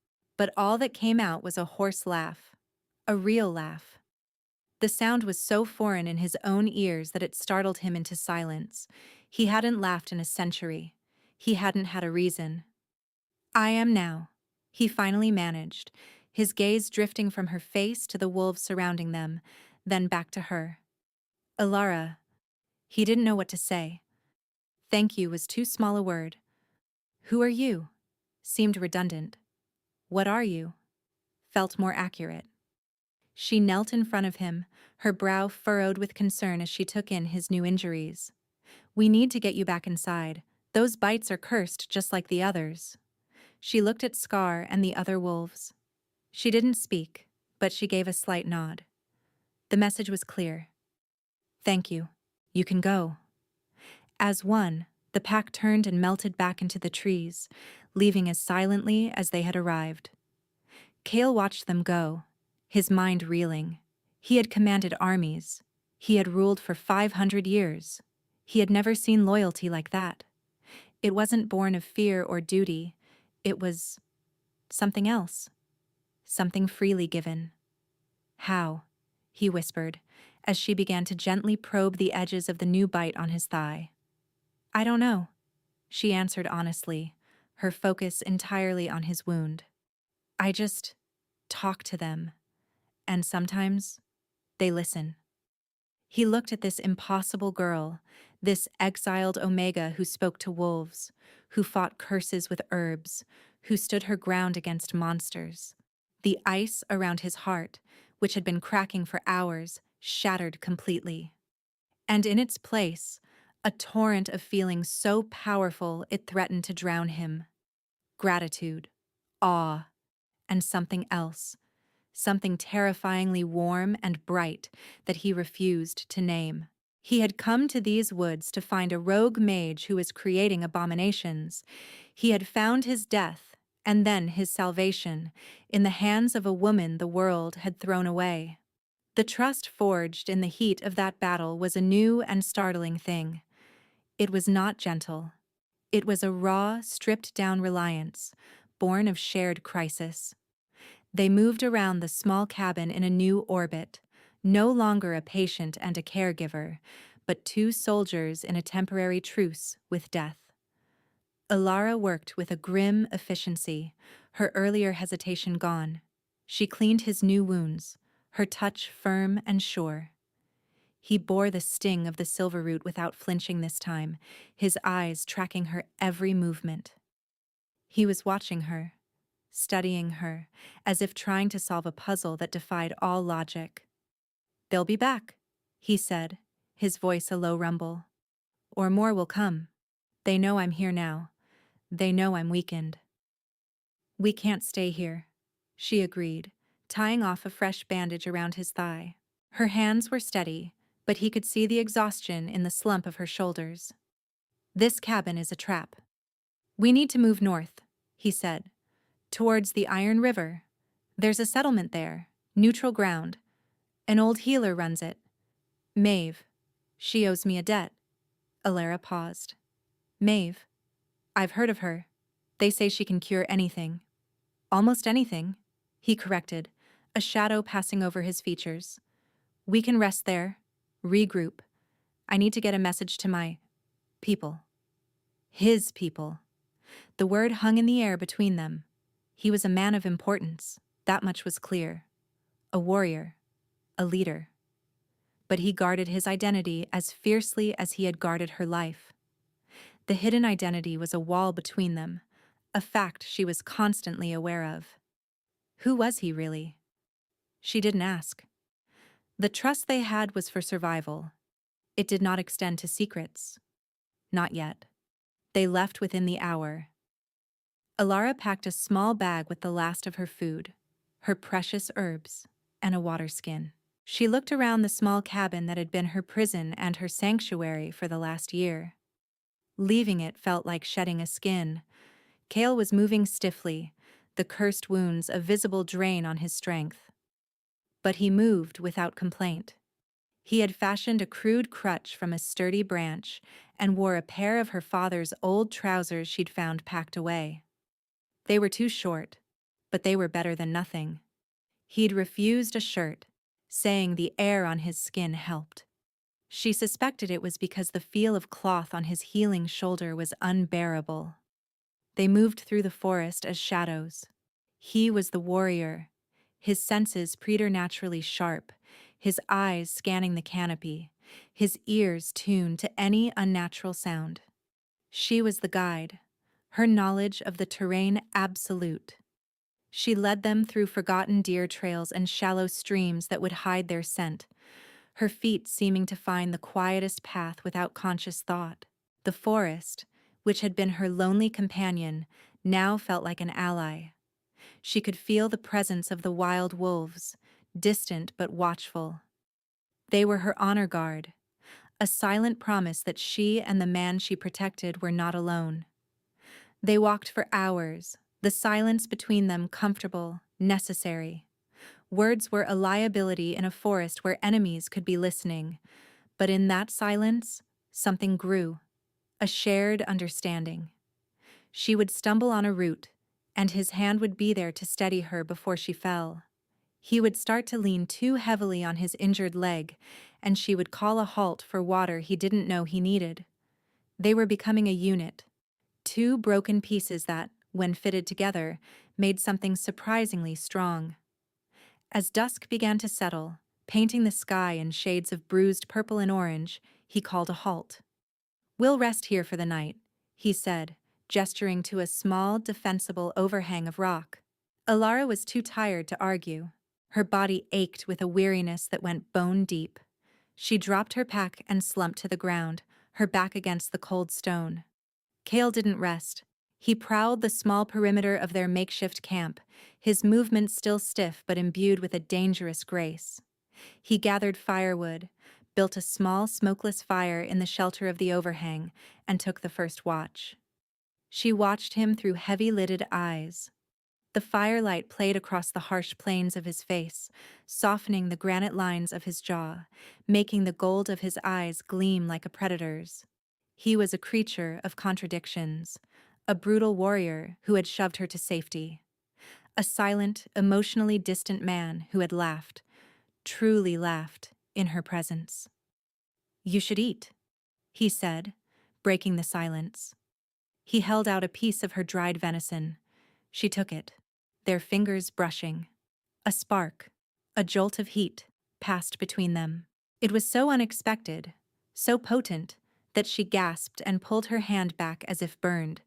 but all that came out was a hoarse laugh. A real laugh. The sound was so foreign in his own ears that it startled him into silence. He hadn't laughed in a century. He hadn't had a reason. "I am now," he finally managed, his gaze drifting from her face to the wolves surrounding them, then back to her. "Alara." He didn't know what to say. "Thank you" was too small a word. "Who are you?" Seemed redundant. "What are you?" Felt more accurate. She knelt in front of him, her brow furrowed with concern as she took in his new injuries. "We need to get you back inside. Those bites are cursed just like the others." She looked at Scar and the other wolves. She didn't speak, but she gave a slight nod. The message was clear. "Thank you. You can go." As one, the pack turned and melted back into the trees, leaving as silently as they had arrived. Kale watched them go, his mind reeling. He had commanded armies. He had ruled for 500 years. He had never seen loyalty like that. It wasn't born of fear or duty. It was something else. Something freely given. "How?" he whispered, as she began to gently probe the edges of the new bite on his thigh. "I don't know," she answered honestly, her focus entirely on his wound. "I just talk to them, and sometimes they listen." He looked at this impossible girl, this exiled Omega who spoke to wolves, who fought curses with herbs, who stood her ground against monsters. The ice around his heart, which had been cracking for hours, shattered completely. And in its place, a torrent of feelings so powerful it threatened to drown him. Gratitude, awe, and something else. Something terrifyingly warm and bright that he refused to name. He had come to these woods to find a rogue mage who was creating abominations. He had found his death, and then his salvation, in the hands of a woman the world had thrown away. The trust forged in the heat of that battle was a new and startling thing. It was not gentle. It was a raw, stripped-down reliance, born of shared crisis. They moved around the small cabin in a new orbit, no longer a patient and a caregiver, but two soldiers in a temporary truce with death. Alara worked with a grim efficiency, her earlier hesitation gone. She cleaned his new wounds, her touch firm and sure. He bore the sting of the silver root without flinching this time, his eyes tracking her every movement. He was watching her, studying her, as if trying to solve a puzzle that defied all logic. "They'll be back," he said, his voice a low rumble. "Or more will come. They know I'm here now. They know I'm weakened." "We can't stay here," she agreed, tying off a fresh bandage around his thigh. Her hands were steady, but he could see the exhaustion in the slump of her shoulders. "This cabin is a trap. We need to move north," he said. "Towards the Iron River. There's a settlement there, neutral ground. An old healer runs it. Maeve. She owes me a debt." Alara paused. "Maeve? I've heard of her. They say she can cure anything." "Almost anything," he corrected, a shadow passing over his features. "We can rest there, regroup. I need to get a message to my people." His people. The word hung in the air between them. He was a man of importance, that much was clear. A warrior, a leader. But he guarded his identity as fiercely as he had guarded her life. The hidden identity was a wall between them, a fact she was constantly aware of. Who was he really? She didn't ask. The trust they had was for survival. It did not extend to secrets. Not yet. They left within the hour. Alara packed a small bag with the last of her food, her precious herbs, and a water skin. She looked around the small cabin that had been her prison and her sanctuary for the last year. Leaving it felt like shedding a skin. Kale was moving stiffly, the cursed wounds a visible drain on his strength. But he moved without complaint. He had fashioned a crude crutch from a sturdy branch and wore a pair of her father's old trousers she'd found packed away. They were too short, but they were better than nothing. He'd refused a shirt, saying the air on his skin helped. She suspected it was because the feel of cloth on his healing shoulder was unbearable. They moved through the forest as shadows. He was the warrior, his senses preternaturally sharp, his eyes scanning the canopy, his ears tuned to any unnatural sound. She was the guide, her knowledge of the terrain absolute. She led them through forgotten deer trails and shallow streams that would hide their scent, her feet seeming to find the quietest path without conscious thought. The forest, which had been her lonely companion, now felt like an ally. She could feel the presence of the wild wolves, distant but watchful. They were her honor guard, a silent promise that she and the man she protected were not alone. They walked for hours, the silence between them comfortable, necessary. Words were a liability in a forest where enemies could be listening, but in that silence, something grew, a shared understanding. She would stumble on a root, and his hand would be there to steady her before she fell. He would start to lean too heavily on his injured leg, and she would call a halt for water he didn't know he needed. They were becoming a unit, two broken pieces that, when fitted together, made something surprisingly strong. As dusk began to settle, painting the sky in shades of bruised purple and orange, he called a halt. "We'll rest here for the night," he said, gesturing to a small, defensible overhang of rock. Alara was too tired to argue. Her body ached with a weariness that went bone deep. She dropped her pack and slumped to the ground, her back against the cold stone. Kale didn't rest. He prowled the small perimeter of their makeshift camp, his movements still stiff but imbued with a dangerous grace. He gathered firewood, built a small smokeless fire in the shelter of the overhang, and took the first watch. She watched him through heavy-lidded eyes. The firelight played across the harsh planes of his face, softening the granite lines of his jaw, making the gold of his eyes gleam like a predator's. He was a creature of contradictions, a brutal warrior who had shoved her to safety. A silent, emotionally distant man who had laughed, truly laughed, in her presence. "You should eat," he said, breaking the silence. He held out a piece of her dried venison. She took it, their fingers brushing. A spark, a jolt of heat, passed between them. It was so unexpected, so potent, that she gasped and pulled her hand back as if burned.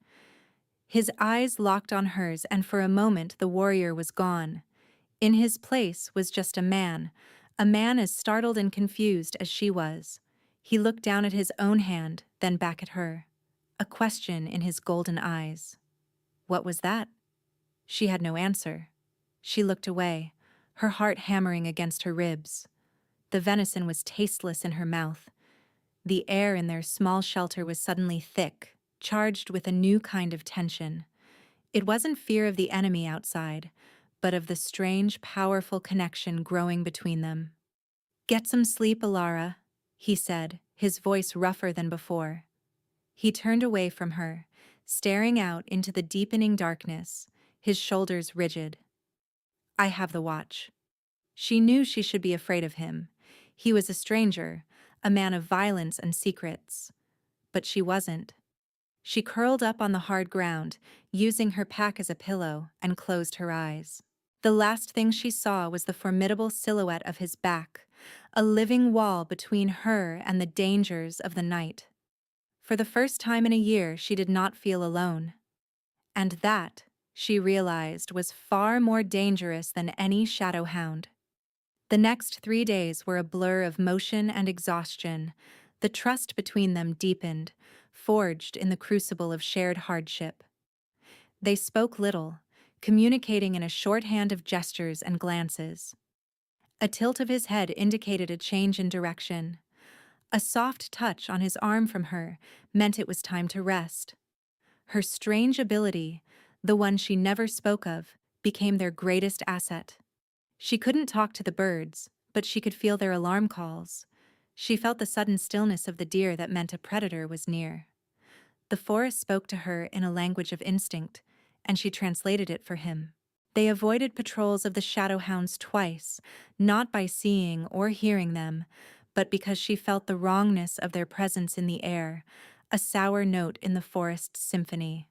His eyes locked on hers, and for a moment the warrior was gone. In his place was just a man as startled and confused as she was. He looked down at his own hand, then back at her, a question in his golden eyes. What was that? She had no answer. She looked away, her heart hammering against her ribs. The venison was tasteless in her mouth. The air in their small shelter was suddenly thick, charged with a new kind of tension. It wasn't fear of the enemy outside, but of the strange, powerful connection growing between them. "Get some sleep, Alara," he said, his voice rougher than before. He turned away from her, staring out into the deepening darkness, his shoulders rigid. "I have the watch." She knew she should be afraid of him. He was a stranger, a man of violence and secrets. But she wasn't. She curled up on the hard ground, using her pack as a pillow, and closed her eyes. The last thing she saw was the formidable silhouette of his back, a living wall between her and the dangers of the night. For the first time in a year, she did not feel alone. And that, she realized, was far more dangerous than any shadow hound. The next 3 days were a blur of motion and exhaustion. The trust between them deepened, forged in the crucible of shared hardship. They spoke little, communicating in a shorthand of gestures and glances. A tilt of his head indicated a change in direction. A soft touch on his arm from her meant it was time to rest. Her strange ability, the one she never spoke of, became their greatest asset. She couldn't talk to the birds, but she could feel their alarm calls. She felt the sudden stillness of the deer that meant a predator was near. The forest spoke to her in a language of instinct, and she translated it for him. They avoided patrols of the Shadowhounds twice, not by seeing or hearing them, but because she felt the wrongness of their presence in the air, a sour note in the forest's symphony.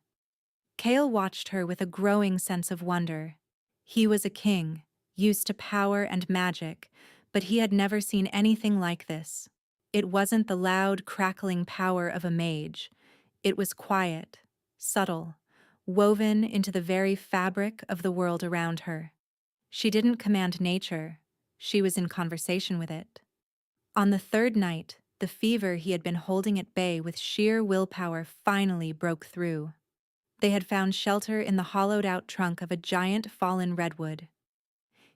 Kale watched her with a growing sense of wonder. He was a king, used to power and magic, but he had never seen anything like this. It wasn't the loud, crackling power of a mage. It was quiet, subtle, woven into the very fabric of the world around her. She didn't command nature, she was in conversation with it. On the third night, the fever he had been holding at bay with sheer willpower finally broke through. They had found shelter in the hollowed-out trunk of a giant fallen redwood.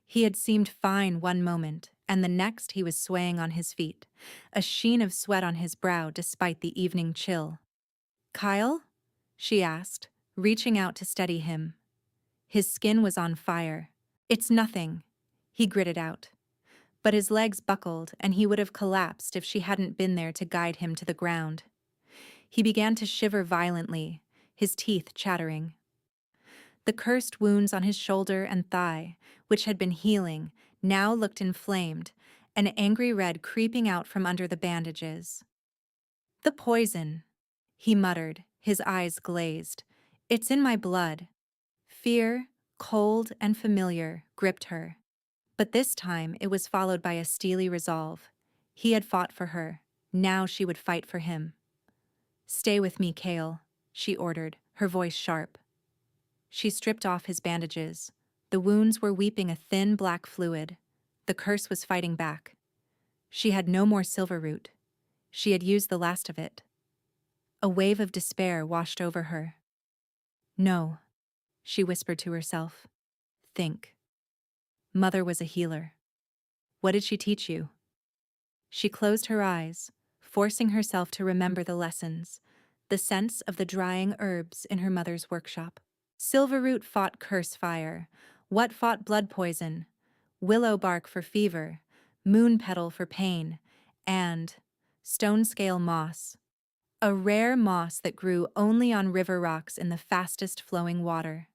He had seemed fine one moment, and the next he was swaying on his feet, a sheen of sweat on his brow despite the evening chill. "Kyle?" she asked, reaching out to steady him. His skin was on fire. "It's nothing," he gritted out. But his legs buckled, and he would have collapsed if she hadn't been there to guide him to the ground. He began to shiver violently, his teeth chattering. The cursed wounds on his shoulder and thigh, which had been healing, now looked inflamed, an angry red creeping out from under the bandages. "The poison," he muttered, his eyes glazed. "It's in my blood." Fear, cold and familiar, gripped her. But this time it was followed by a steely resolve. He had fought for her. Now she would fight for him. "Stay with me, Kale," she ordered, her voice sharp. She stripped off his bandages. The wounds were weeping a thin black fluid. The curse was fighting back. She had no more silver root. She had used the last of it. A wave of despair washed over her. "No," she whispered to herself. "Think. Mother was a healer. What did she teach you?" She closed her eyes, forcing herself to remember the lessons, the sense of the drying herbs in her mother's workshop. Silverroot fought curse fire. What fought blood poison? Willow bark for fever, moon petal for pain, and stone scale moss, a rare moss that grew only on river rocks in the fastest flowing water.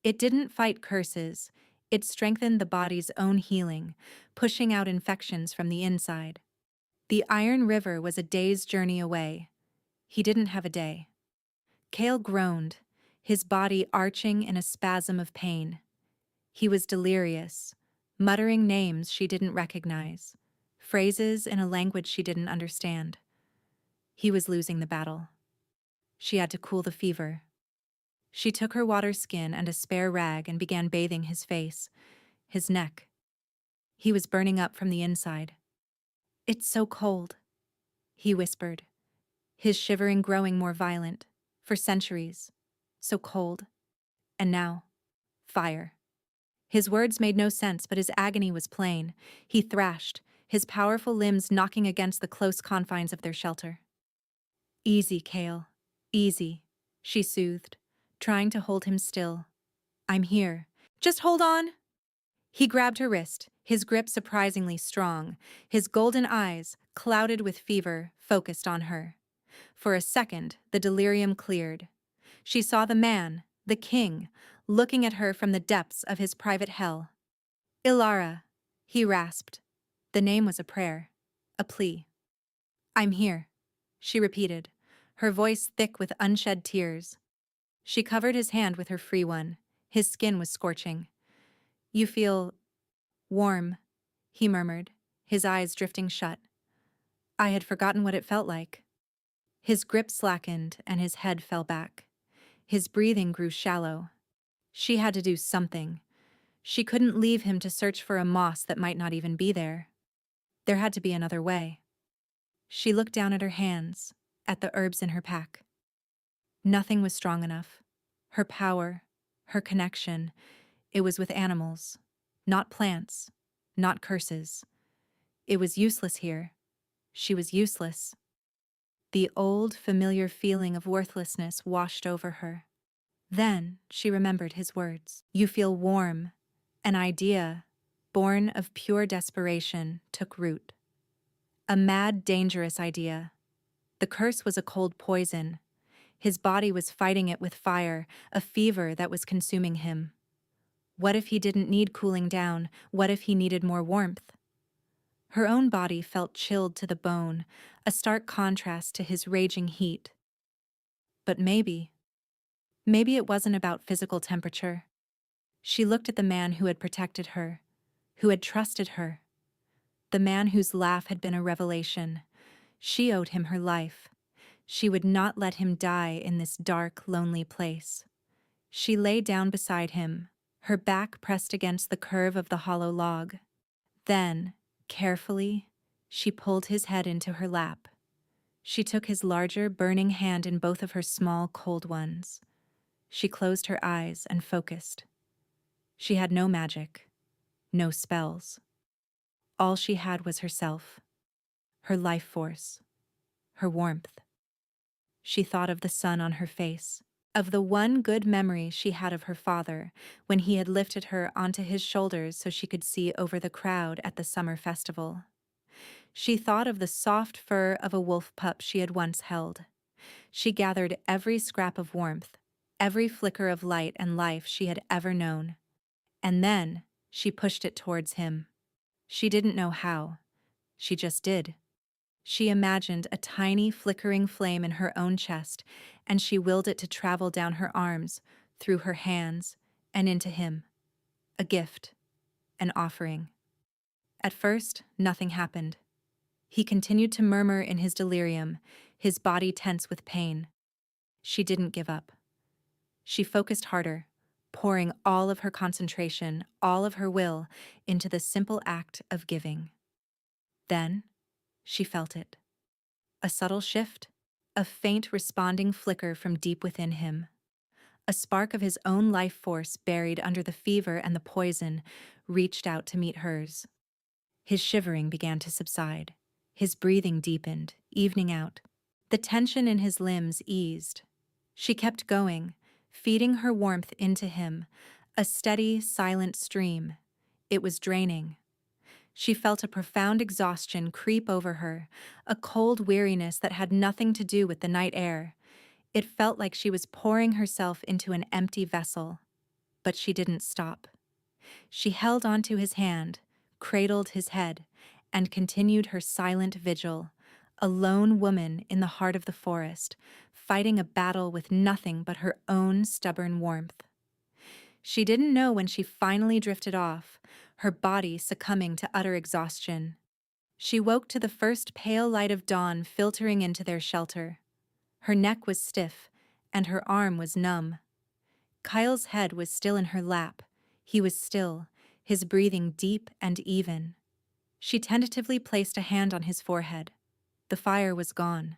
It didn't fight curses, it strengthened the body's own healing, pushing out infections from the inside. The Iron River was a day's journey away. He didn't have a day. Kale groaned, his body arching in a spasm of pain. He was delirious, muttering names she didn't recognize, phrases in a language she didn't understand. He was losing the battle. She had to cool the fever. She took her water skin and a spare rag and began bathing his face, his neck. He was burning up from the inside. "It's so cold," he whispered, his shivering growing more violent. For centuries. So cold. And now, fire. His words made no sense, but his agony was plain. He thrashed, his powerful limbs knocking against the close confines of their shelter. "Easy, Kale. Easy," she soothed, trying to hold him still. "I'm here. Just hold on." He grabbed her wrist, his grip surprisingly strong, his golden eyes, clouded with fever, focused on her. For a second, the delirium cleared. She saw the man, the king, looking at her from the depths of his private hell. "Ilara," he rasped. The name was a prayer, a plea. "I'm here," she repeated, her voice thick with unshed tears. She covered his hand with her free one. His skin was scorching. "You feel warm," he murmured, his eyes drifting shut. I had forgotten what it felt like. His grip slackened and his head fell back. His breathing grew shallow. She had to do something. She couldn't leave him to search for a moss that might not even be there. There had to be another way. She looked down at her hands, at the herbs in her pack. Nothing was strong enough. Her power, her connection, it was with animals, not plants, not curses. It was useless here. She was useless. The old, familiar feeling of worthlessness washed over her. Then she remembered his words. "You feel warm." An idea, born of pure desperation, took root. A mad, dangerous idea. The curse was a cold poison. His body was fighting it with fire, a fever that was consuming him. What if he didn't need cooling down? What if he needed more warmth? Her own body felt chilled to the bone, a stark contrast to his raging heat. But maybe it wasn't about physical temperature. She looked at the man who had protected her, who had trusted her, the man whose laugh had been a revelation. She owed him her life. She would not let him die in this dark, lonely place. She lay down beside him, her back pressed against the curve of the hollow log. Then, carefully, she pulled his head into her lap. She took his larger, burning hand in both of her small, cold ones. She closed her eyes and focused. She had no magic, no spells. All she had was herself, her life force, her warmth. She thought of the sun on her face, of the one good memory she had of her father when he had lifted her onto his shoulders so she could see over the crowd at the summer festival. She thought of the soft fur of a wolf pup she had once held. She gathered every scrap of warmth, every flicker of light and life she had ever known. And then she pushed it towards him. She didn't know how. She just did. She imagined a tiny flickering flame in her own chest, and she willed it to travel down her arms, through her hands, and into him. A gift, an offering. At first, nothing happened. He continued to murmur in his delirium, his body tense with pain. She didn't give up. She focused harder, pouring all of her concentration, all of her will, into the simple act of giving. Then, she felt it. A subtle shift, a faint responding flicker from deep within him. A spark of his own life force buried under the fever and the poison reached out to meet hers. His shivering began to subside. His breathing deepened, evening out. The tension in his limbs eased. She kept going, feeding her warmth into him, a steady, silent stream. It was draining. She felt a profound exhaustion creep over her, a cold weariness that had nothing to do with the night air. It felt like she was pouring herself into an empty vessel. But she didn't stop. She held onto his hand, cradled his head, and continued her silent vigil, a lone woman in the heart of the forest, fighting a battle with nothing but her own stubborn warmth. She didn't know when she finally drifted off, her body succumbing to utter exhaustion. She woke to the first pale light of dawn filtering into their shelter. Her neck was stiff, and her arm was numb. Kyle's head was still in her lap. He was still, his breathing deep and even. She tentatively placed a hand on his forehead. The fire was gone.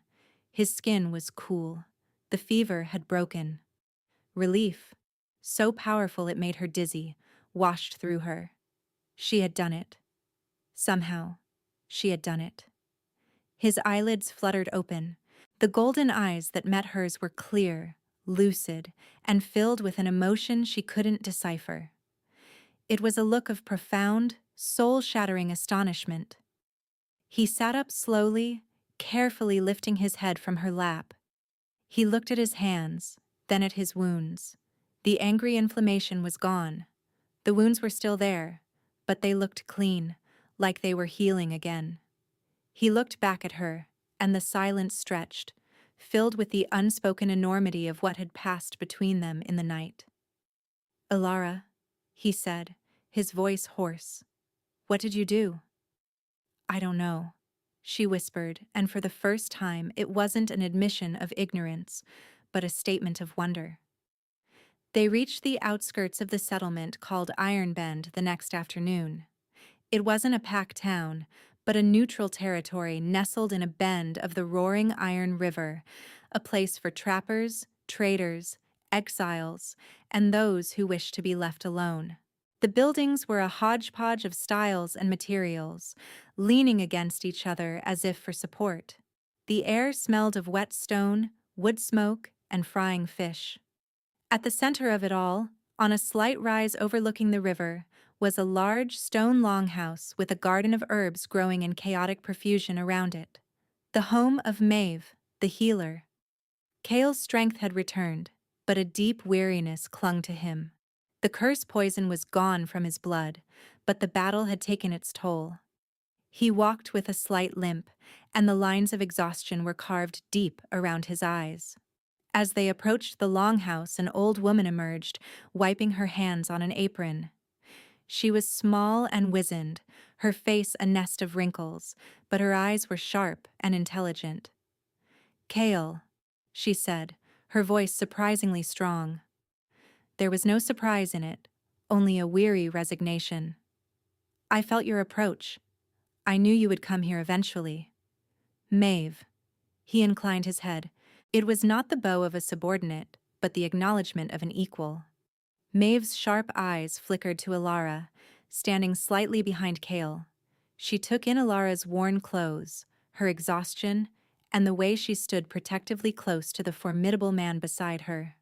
His skin was cool. The fever had broken. Relief, so powerful it made her dizzy, washed through her. She had done it. Somehow, she had done it. His eyelids fluttered open. The golden eyes that met hers were clear, lucid, and filled with an emotion she couldn't decipher. It was a look of profound, soul-shattering astonishment. He sat up slowly, carefully lifting his head from her lap. He looked at his hands, then at his wounds. The angry inflammation was gone. The wounds were still there, but they looked clean, like they were healing again. He looked back at her, and the silence stretched, filled with the unspoken enormity of what had passed between them in the night. "Alara," he said, his voice hoarse. "What did you do?" "I don't know," she whispered, and for the first time it wasn't an admission of ignorance, but a statement of wonder. They reached the outskirts of the settlement called Iron Bend the next afternoon. It wasn't a packed town, but a neutral territory nestled in a bend of the roaring Iron River, a place for trappers, traders, exiles, and those who wished to be left alone. The buildings were a hodgepodge of styles and materials, leaning against each other as if for support. The air smelled of wet stone, wood smoke, and frying fish. At the center of it all, on a slight rise overlooking the river, was a large stone longhouse with a garden of herbs growing in chaotic profusion around it. The home of Maeve, the healer. Kale's strength had returned, but a deep weariness clung to him. The curse poison was gone from his blood, but the battle had taken its toll. He walked with a slight limp, and the lines of exhaustion were carved deep around his eyes. As they approached the longhouse, an old woman emerged, wiping her hands on an apron. She was small and wizened, her face a nest of wrinkles, but her eyes were sharp and intelligent. "Kale," she said, her voice surprisingly strong. There was no surprise in it, only a weary resignation. "I felt your approach. I knew you would come here eventually." "Maeve." He inclined his head. It was not the bow of a subordinate, but the acknowledgement of an equal. Maeve's sharp eyes flickered to Alara, standing slightly behind Kale. She took in Alara's worn clothes, her exhaustion, and the way she stood protectively close to the formidable man beside her.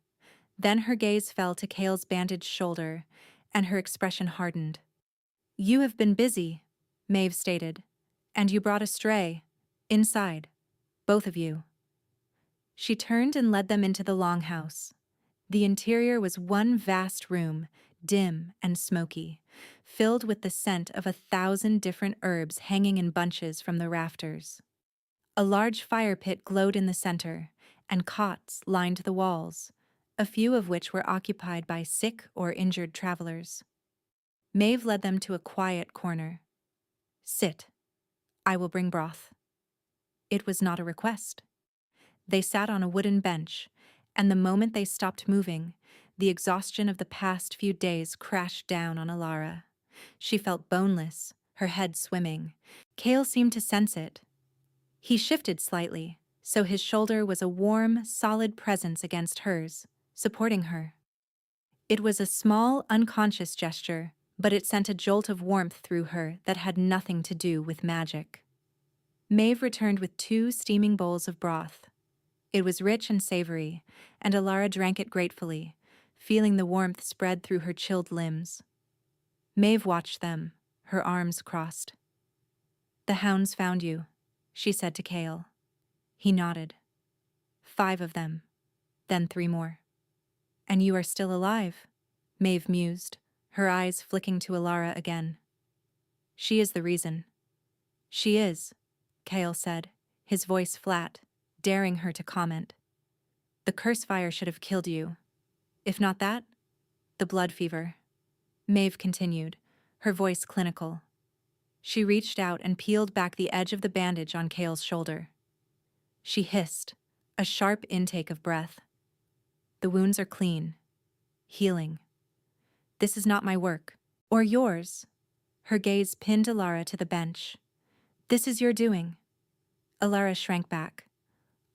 Then her gaze fell to Kale's bandaged shoulder, and her expression hardened. "You have been busy," Maeve stated, "and you brought a stray. Inside. Both of you." She turned and led them into the longhouse. The interior was one vast room, dim and smoky, filled with the scent of 1,000 different herbs hanging in bunches from the rafters. A large fire pit glowed in the center, and cots lined the walls, a few of which were occupied by sick or injured travelers. Maeve led them to a quiet corner. "Sit. I will bring broth." It was not a request. They sat on a wooden bench, and the moment they stopped moving, the exhaustion of the past few days crashed down on Alara. She felt boneless, her head swimming. Kale seemed to sense it. He shifted slightly, so his shoulder was a warm, solid presence against hers, supporting her. It was a small, unconscious gesture, but it sent a jolt of warmth through her that had nothing to do with magic. Maeve returned with 2 steaming bowls of broth. It was rich and savory, and Alara drank it gratefully, feeling the warmth spread through her chilled limbs. Maeve watched them, her arms crossed. "The hounds found you," she said to Kale. He nodded. 5 of them, then 3 more. "And you are still alive," Maeve mused, her eyes flicking to Alara again. "She is the reason." "She is," Kale said, his voice flat, daring her to comment. "The curse fire should have killed you. If not that, the blood fever." Maeve continued, her voice clinical. She reached out and peeled back the edge of the bandage on Kale's shoulder. She hissed, a sharp intake of breath. "The wounds are clean. Healing. This is not my work. Or yours." Her gaze pinned Alara to the bench. "This is your doing." Alara shrank back.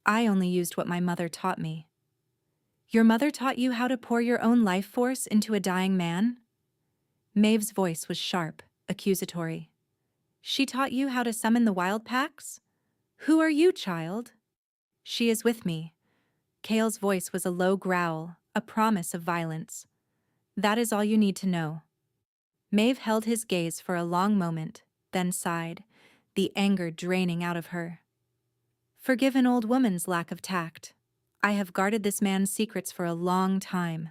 "I only used what my mother taught me." "Your mother taught you how to pour your own life force into a dying man?" Maeve's voice was sharp, accusatory. "She taught you how to summon the wild packs? Who are you, child?" "She is with me." Kale's voice was a low growl, a promise of violence. "That is all you need to know." Maeve held his gaze for a long moment, then sighed, the anger draining out of her. "Forgive an old woman's lack of tact. I have guarded this man's secrets for a long time.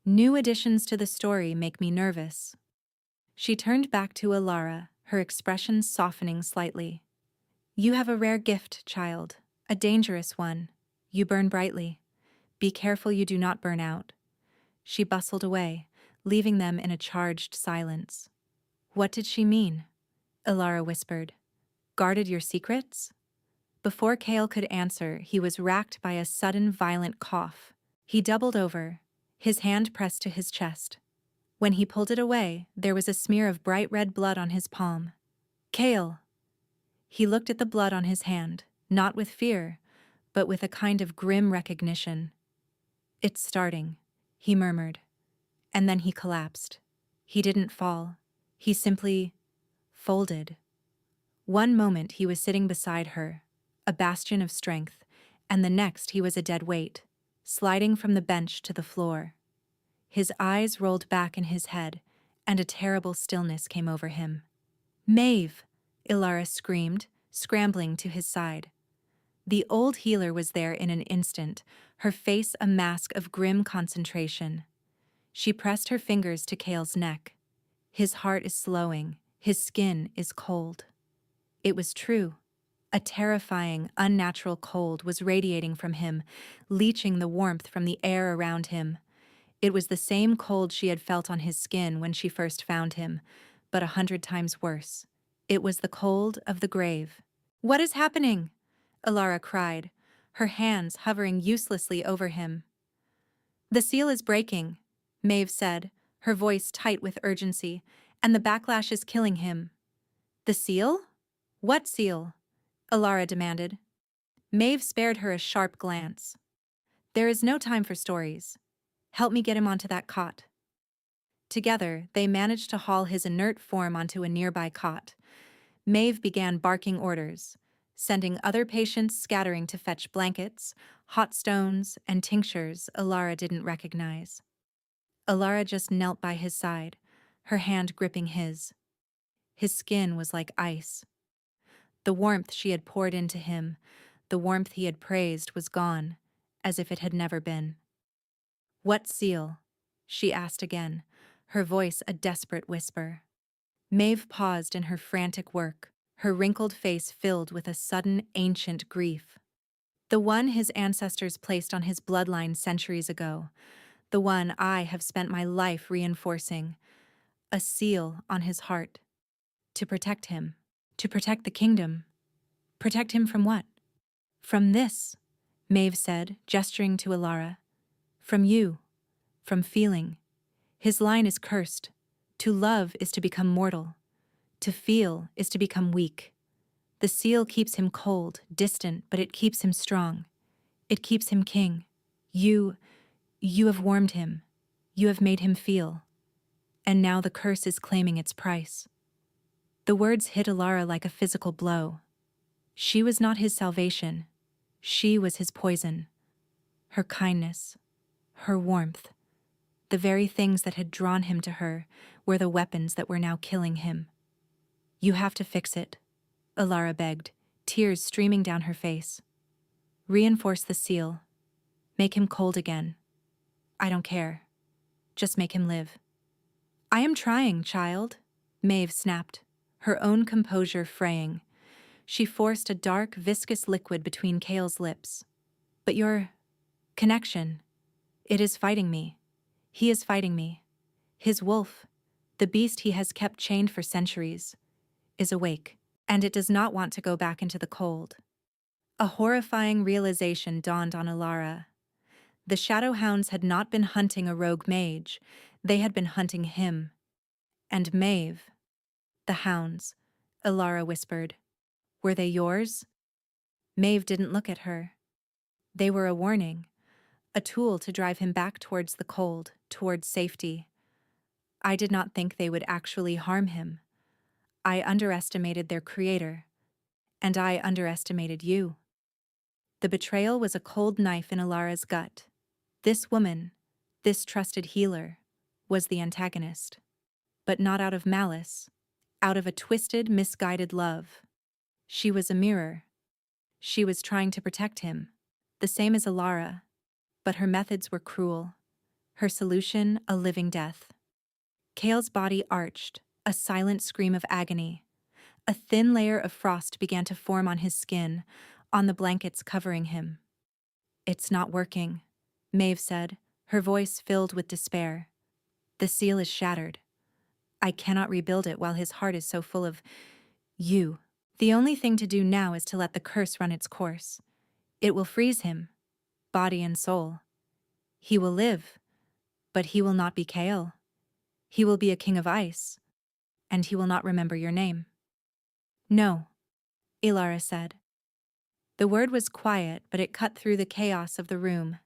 New additions to the story make me nervous." She turned back to Alara, her expression softening slightly. "You have a rare gift, child, a dangerous one. You burn brightly. Be careful you do not burn out." She bustled away, leaving them in a charged silence. "What did she mean?" Alara whispered. "Guarded your secrets?" Before Kale could answer, he was racked by a sudden violent cough. He doubled over, his hand pressed to his chest. When he pulled it away, there was a smear of bright red blood on his palm. "Kale!" He looked at the blood on his hand, not with fear, but with a kind of grim recognition. "It's starting," he murmured. And then he collapsed. He didn't fall. He simply folded. One moment he was sitting beside her, a bastion of strength, and the next he was a dead weight, sliding from the bench to the floor. His eyes rolled back in his head, and a terrible stillness came over him. "Maeve!" Ilara screamed, scrambling to his side. The old healer was there in an instant, her face a mask of grim concentration. She pressed her fingers to Kale's neck. His heart is slowing, his skin is cold. It was true. A terrifying, unnatural cold was radiating from him, leaching the warmth from the air around him. It was the same cold she had felt on his skin when she first found him, but 100 times worse. It was the cold of the grave. "What is happening?" Alara cried, her hands hovering uselessly over him. "The seal is breaking," Maeve said, her voice tight with urgency, "and the backlash is killing him." "The seal? What seal?" Alara demanded. Maeve spared her a sharp glance. "There is no time for stories. Help me get him onto that cot." Together, they managed to haul his inert form onto a nearby cot. Maeve began barking orders, sending other patients scattering to fetch blankets, hot stones, and tinctures Alara didn't recognize. Alara just knelt by his side, her hand gripping his. His skin was like ice. The warmth she had poured into him, the warmth he had praised, was gone, as if it had never been. "What seal?" she asked again, her voice a desperate whisper. Maeve paused in her frantic work, her wrinkled face filled with a sudden, ancient grief. "The one his ancestors placed on his bloodline centuries ago, the one I have spent my life reinforcing, a seal on his heart. To protect him, to protect the kingdom. Protect him from what?" "From this," Maeve said, gesturing to Alara. "From you. From feeling. His line is cursed. To love is to become mortal. To feel is to become weak. The seal keeps him cold, distant, but it keeps him strong. It keeps him king. You have warmed him. You have made him feel. And now the curse is claiming its price." The words hit Alara like a physical blow. She was not his salvation. She was his poison. Her kindness, her warmth, the very things that had drawn him to her were the weapons that were now killing him. "You have to fix it," Alara begged, tears streaming down her face. "Reinforce the seal. Make him cold again. I don't care. Just make him live." "I am trying, child," Maeve snapped, her own composure fraying. She forced a dark, viscous liquid between Kale's lips. "But your connection, it is fighting me. He is fighting me. His wolf, the beast he has kept chained for centuries, is awake, and it does not want to go back into the cold." A horrifying realization dawned on Alara. The Shadowhounds had not been hunting a rogue mage, they had been hunting him. And Maeve. "The hounds," Alara whispered. "Were they yours?" Maeve didn't look at her. They were a warning, a tool to drive him back towards the cold, towards safety. I did not think they would actually harm him. I underestimated their creator, and I underestimated you." The betrayal was a cold knife in Alara's gut. This woman, this trusted healer, was the antagonist. But not out of malice, out of a twisted, misguided love. She was a mirror. She was trying to protect him, the same as Alara, but her methods were cruel. Her solution, a living death. Kale's body arched, a silent scream of agony. A thin layer of frost began to form on his skin, on the blankets covering him. "It's not working," Maeve said, her voice filled with despair. "The seal is shattered. I cannot rebuild it while his heart is so full of you. The only thing to do now is to let the curse run its course. It will freeze him, body and soul. He will live, but he will not be Kale. He will be a king of ice, and he will not remember your name." "No," Alara said. The word was quiet, but it cut through the chaos of the room.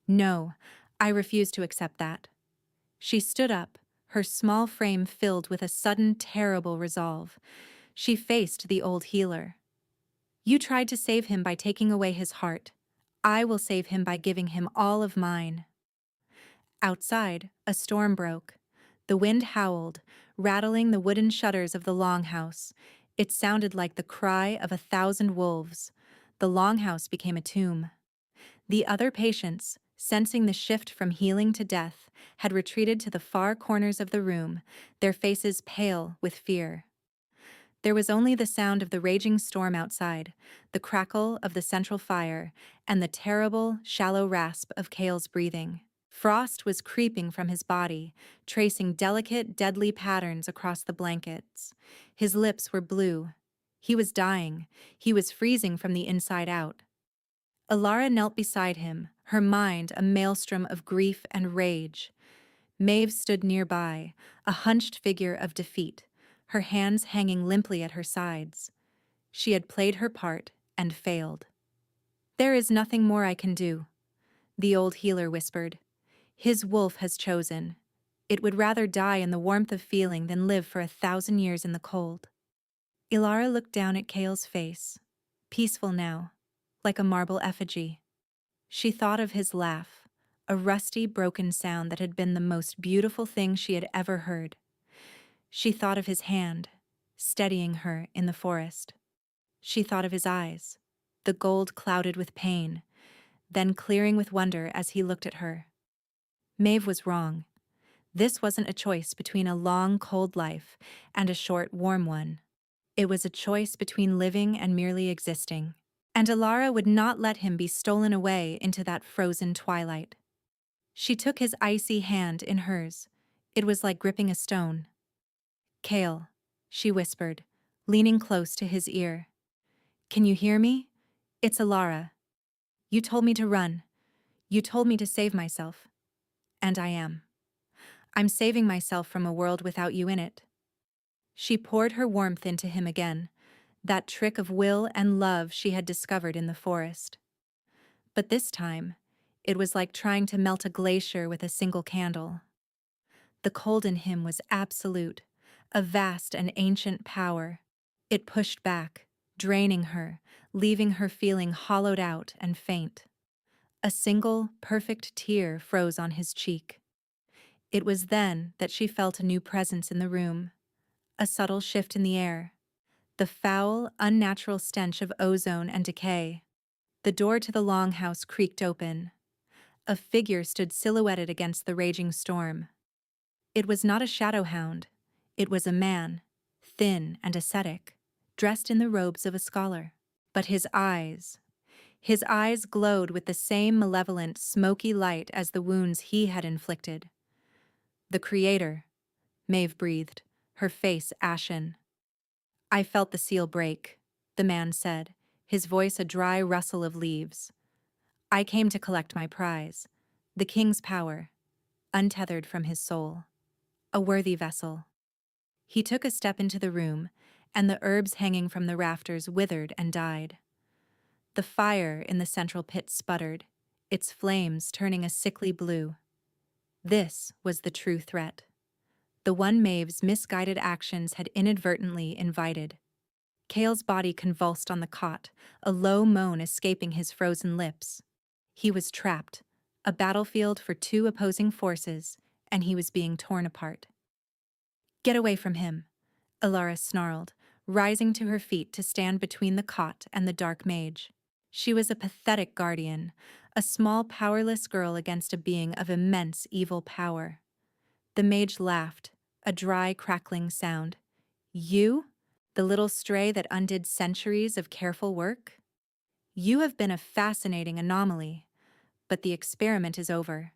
"No, I refuse to accept that." She stood up, her small frame filled with a sudden, terrible resolve. She faced the old healer. "You tried to save him by taking away his heart. I will save him by giving him all of mine." Outside, a storm broke. The wind howled, rattling the wooden shutters of the longhouse. It sounded like the cry of 1,000 wolves. The longhouse became a tomb. The other patients, sensing the shift from healing to death, had retreated to the far corners of the room, their faces pale with fear. There was only the sound of the raging storm outside, the crackle of the central fire, and the terrible, shallow rasp of Kale's breathing. Frost was creeping from his body, tracing delicate, deadly patterns across the blankets. His lips were blue. He was dying. He was freezing from the inside out. Alara knelt beside him, her mind a maelstrom of grief and rage. Maeve stood nearby, a hunched figure of defeat, her hands hanging limply at her sides. She had played her part and failed. "There is nothing more I can do," the old healer whispered. "His wolf has chosen. It would rather die in the warmth of feeling than live for 1,000 years in the cold." Ilara looked down at Kale's face, peaceful now, like a marble effigy. She thought of his laugh, a rusty, broken sound that had been the most beautiful thing she had ever heard. She thought of his hand, steadying her in the forest. She thought of his eyes, the gold clouded with pain, then clearing with wonder as he looked at her. Maeve was wrong. This wasn't a choice between a long, cold life and a short, warm one. It was a choice between living and merely existing. And Alara would not let him be stolen away into that frozen twilight. She took his icy hand in hers. It was like gripping a stone. "Kale," she whispered, leaning close to his ear. "Can you hear me? It's Alara. You told me to run. You told me to save myself. And I am. I'm saving myself from a world without you in it." She poured her warmth into him again, that trick of will and love she had discovered in the forest. But this time, it was like trying to melt a glacier with a single candle. The cold in him was absolute, a vast and ancient power. It pushed back, draining her, leaving her feeling hollowed out and faint. A single, perfect tear froze on his cheek. It was then that she felt a new presence in the room, a subtle shift in the air, the foul, unnatural stench of ozone and decay. The door to the longhouse creaked open. A figure stood silhouetted against the raging storm. It was not a shadow hound. It was a man, thin and ascetic, dressed in the robes of a scholar. But his eyes glowed with the same malevolent, smoky light as the wounds he had inflicted. "The Creator," Maeve breathed, her face ashen. "I felt the seal break," the man said, his voice a dry rustle of leaves. "I came to collect my prize, the king's power, untethered from his soul. A worthy vessel." He took a step into the room, and the herbs hanging from the rafters withered and died. The fire in the central pit sputtered, its flames turning a sickly blue. This was the true threat, the one Maeve's misguided actions had inadvertently invited. Kale's body convulsed on the cot, a low moan escaping his frozen lips. He was trapped, a battlefield for two opposing forces, and he was being torn apart. "Get away from him," Alara snarled, rising to her feet to stand between the cot and the dark mage. She was a pathetic guardian, a small, powerless girl against a being of immense evil power. The mage laughed, a dry, crackling sound. "You? The little stray that undid centuries of careful work? You have been a fascinating anomaly, but the experiment is over."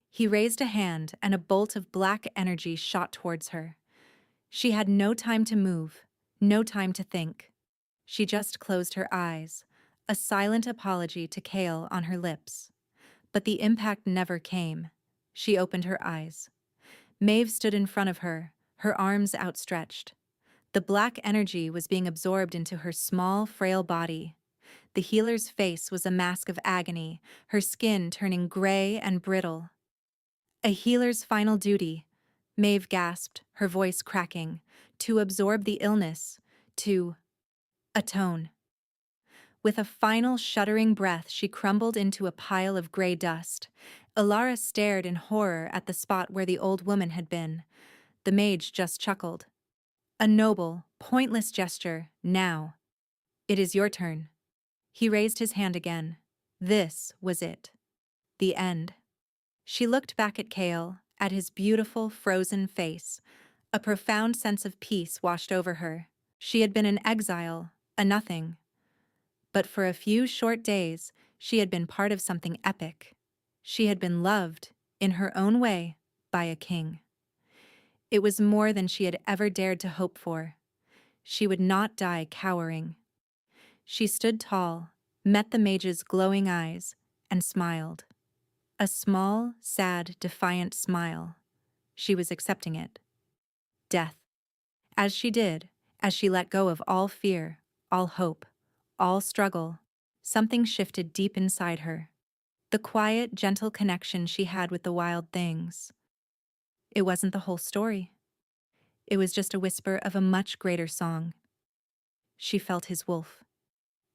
He raised a hand and a bolt of black energy shot towards her. She had no time to move, no time to think. She just closed her eyes, a silent apology to Kale on her lips. But the impact never came. She opened her eyes. Maeve stood in front of her, her arms outstretched. The black energy was being absorbed into her small, frail body. The healer's face was a mask of agony, her skin turning gray and brittle. "A healer's final duty," Maeve gasped, her voice cracking, "to absorb the illness, to atone." With a final shuddering breath, she crumbled into a pile of gray dust. Alara stared in horror at the spot where the old woman had been. The mage just chuckled. "A noble, pointless gesture, now. It is your turn." He raised his hand again. This was it. The end. She looked back at Kale, at his beautiful, frozen face. A profound sense of peace washed over her. She had been an exile, a nothing. But for a few short days, she had been part of something epic. She had been loved, in her own way, by a king. It was more than she had ever dared to hope for. She would not die cowering. She stood tall, met the mage's glowing eyes, and smiled. A small, sad, defiant smile. She was accepting it. Death. As she did, as she let go of all fear, all hope, all struggle, something shifted deep inside her. The quiet, gentle connection she had with the wild things. It wasn't the whole story. It was just a whisper of a much greater song. She felt his wolf.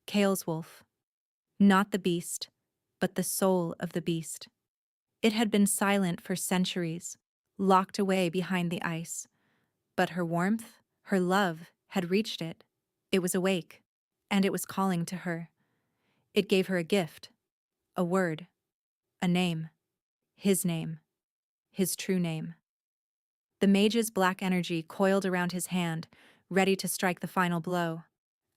Kale's wolf. Not the beast, but the soul of the beast. It had been silent for centuries, locked away behind the ice. But her warmth, her love, had reached it. It was awake, and it was calling to her. It gave her a gift, a word, a name, his true name. The mage's black energy coiled around his hand, ready to strike the final blow.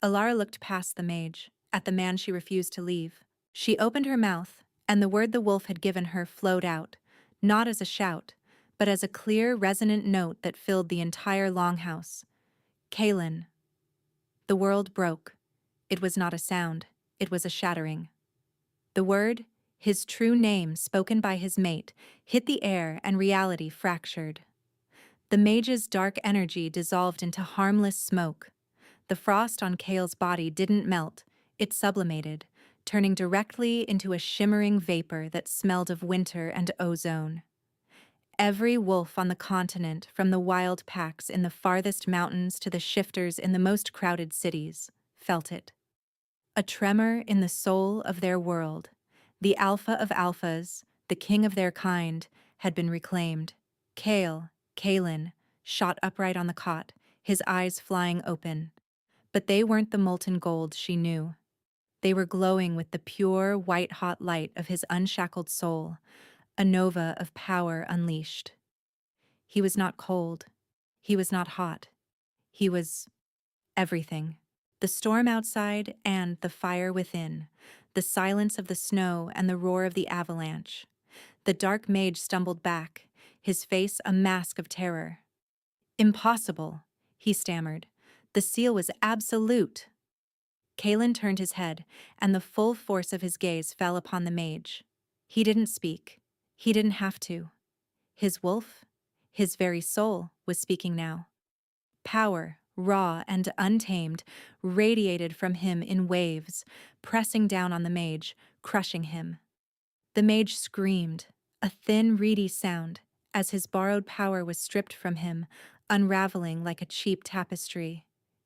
Alara looked past the mage, at the man she refused to leave. She opened her mouth, and the word the wolf had given her flowed out, not as a shout, but as a clear, resonant note that filled the entire longhouse. Kaelin. The world broke. It was not a sound, it was a shattering. The word, his true name spoken by his mate, hit the air and reality fractured. The mage's dark energy dissolved into harmless smoke. The frost on Kale's body didn't melt, it sublimated, turning directly into a shimmering vapor that smelled of winter and ozone. Every wolf on the continent, from the wild packs in the farthest mountains to the shifters in the most crowded cities, felt it. A tremor in the soul of their world. The alpha of alphas, the king of their kind, had been reclaimed. Kaelin, shot upright on the cot, his eyes flying open. But they weren't the molten gold she knew. They were glowing with the pure, white-hot light of his unshackled soul, a nova of power unleashed. He was not cold. He was not hot. He was everything. The storm outside and the fire within, the silence of the snow and the roar of the avalanche. The dark mage stumbled back, his face a mask of terror. "Impossible," he stammered. "The seal was absolute." Kaelin turned his head, and the full force of his gaze fell upon the mage. He didn't speak. He didn't have to. His wolf, his very soul, was speaking now. Power, raw and untamed, radiated from him in waves, pressing down on the mage, crushing him. The mage screamed, a thin, reedy sound, as his borrowed power was stripped from him, unraveling like a cheap tapestry.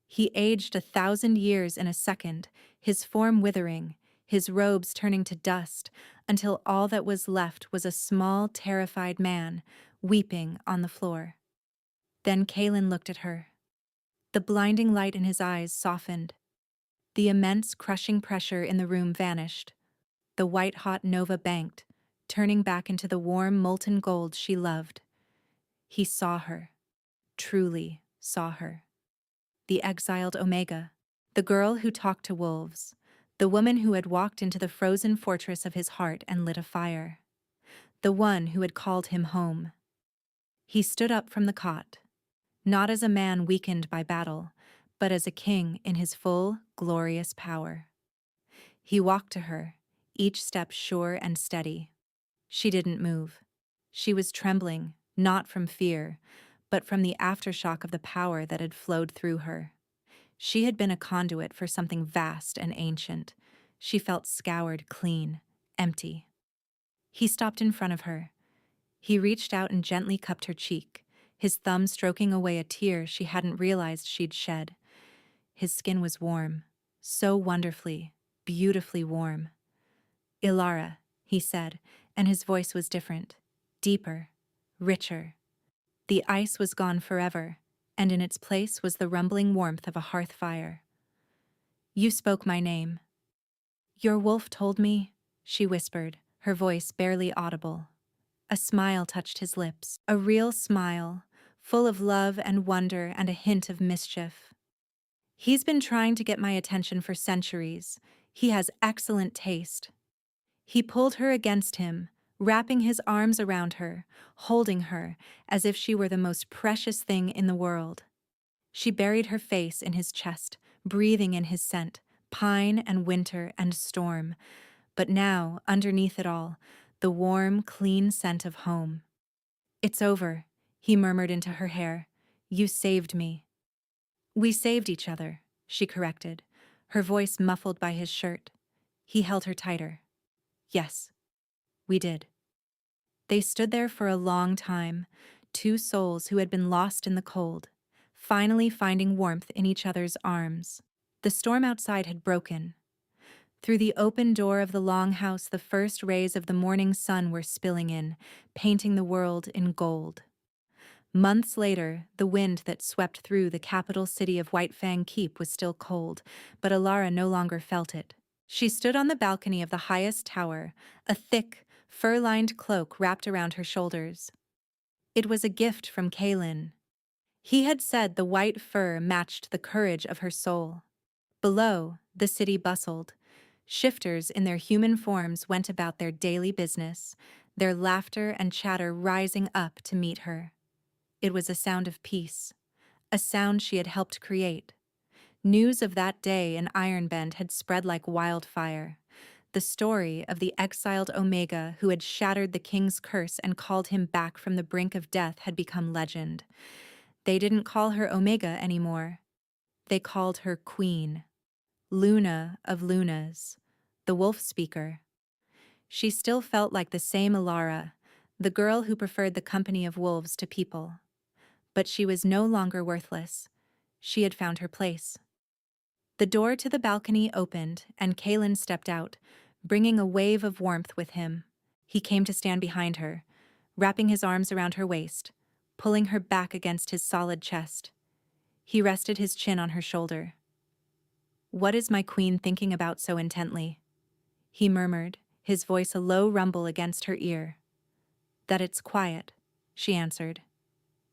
He aged 1,000 years in a second, his form withering, his robes turning to dust, until all that was left was a small, terrified man, weeping on the floor. Then Kaelin looked at her. The blinding light in his eyes softened. The immense, crushing pressure in the room vanished. The white-hot nova banked, turning back into the warm, molten gold she loved. He saw her. Truly saw her. The exiled Omega, the girl who talked to wolves, the woman who had walked into the frozen fortress of his heart and lit a fire, the one who had called him home. He stood up from the cot, not as a man weakened by battle, but as a king in his full, glorious power. He walked to her, each step sure and steady. She didn't move. She was trembling, not from fear, but from the aftershock of the power that had flowed through her. She had been a conduit for something vast and ancient. She felt scoured clean, empty. He stopped in front of her. He reached out and gently cupped her cheek, his thumb stroking away a tear she hadn't realized she'd shed. His skin was warm, so wonderfully, beautifully warm. "Ilara," he said, and his voice was different, deeper, richer. The ice was gone forever, and in its place was the rumbling warmth of a hearth fire. "You spoke my name." "Your wolf told me," she whispered, her voice barely audible. A smile touched his lips, a real smile, full of love and wonder and a hint of mischief. He's been trying to get my attention for centuries. He has excellent taste. He pulled her against him, wrapping his arms around her, holding her as if she were the most precious thing in the world. She buried her face in his chest, breathing in his scent, pine and winter and storm. But now, underneath it all, the warm, clean scent of home. "It's over," he murmured into her hair. "You saved me." "We saved each other," she corrected, her voice muffled by his shirt. He held her tighter. "Yes, we did." They stood there for a long time, two souls who had been lost in the cold, finally finding warmth in each other's arms. The storm outside had broken. Through the open door of the longhouse, the first rays of the morning sun were spilling in, painting the world in gold. Months later, the wind that swept through the capital city of White Fang Keep was still cold, but Alara no longer felt it. She stood on the balcony of the highest tower, a thick, fur-lined cloak wrapped around her shoulders. It was a gift from Kaelin. He had said the white fur matched the courage of her soul. Below, the city bustled. Shifters in their human forms went about their daily business, their laughter and chatter rising up to meet her. It was a sound of peace, a sound she had helped create. News of that day in Ironbend had spread like wildfire. The story of the exiled Omega who had shattered the king's curse and called him back from the brink of death had become legend. They didn't call her Omega anymore. They called her Queen. Luna of Lunas, the wolf speaker. She still felt like the same Alara, the girl who preferred the company of wolves to people. But she was no longer worthless. She had found her place. The door to the balcony opened, and Kaelin stepped out, bringing a wave of warmth with him. He came to stand behind her, wrapping his arms around her waist, pulling her back against his solid chest. He rested his chin on her shoulder. "What is my queen thinking about so intently?" he murmured, his voice a low rumble against her ear. "That it's quiet," she answered.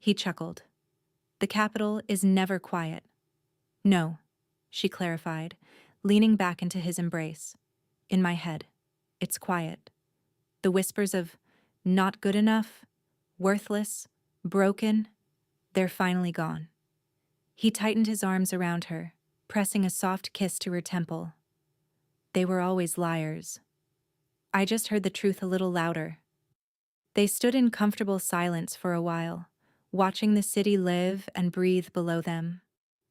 He chuckled. "The capital is never quiet." "No," she clarified, leaning back into his embrace. "In my head, it's quiet. The whispers of not good enough, worthless, broken, they're finally gone." He tightened his arms around her, pressing a soft kiss to her temple. "They were always liars. I just heard the truth a little louder." They stood in comfortable silence for a while, watching the city live and breathe below them.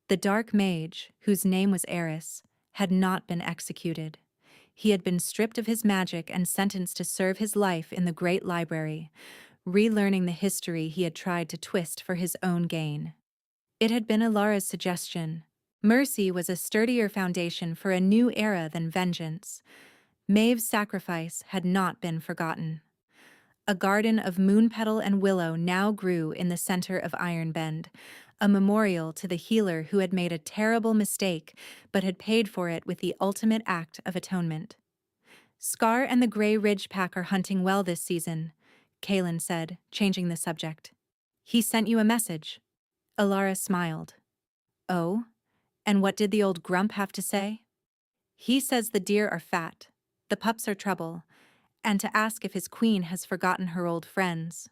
The dark mage, whose name was Eris, had not been executed. He had been stripped of his magic and sentenced to serve his life in the Great Library, relearning the history he had tried to twist for his own gain. It had been Alara's suggestion. Mercy was a sturdier foundation for a new era than vengeance. Maeve's sacrifice had not been forgotten. A garden of moonpetal and willow now grew in the center of Ironbend, a memorial to the healer who had made a terrible mistake but had paid for it with the ultimate act of atonement. "Scar and the Grey Ridge Pack are hunting well this season," Kaelin said, changing the subject. "He sent you a message." Alara smiled. "Oh? And what did the old grump have to say?" "He says the deer are fat, the pups are trouble, and to ask if his queen has forgotten her old friends."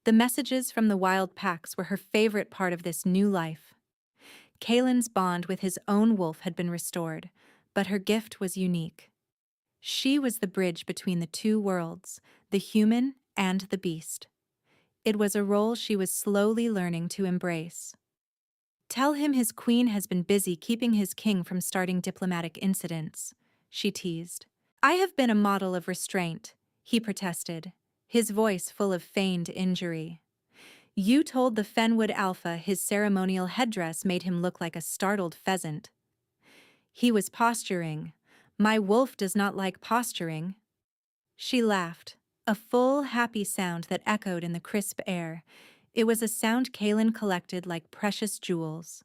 The messages from the wild packs were her favorite part of this new life. Kaelin's bond with his own wolf had been restored, but her gift was unique. She was the bridge between the two worlds, the human and the beast. It was a role she was slowly learning to embrace. "Tell him his queen has been busy keeping his king from starting diplomatic incidents," she teased. "I have been a model of restraint," he protested, his voice full of feigned injury. "You told the Fenwood Alpha his ceremonial headdress made him look like a startled pheasant." "He was posturing. My wolf does not like posturing." She laughed, a full, happy sound that echoed in the crisp air. It was a sound Kaelin collected like precious jewels.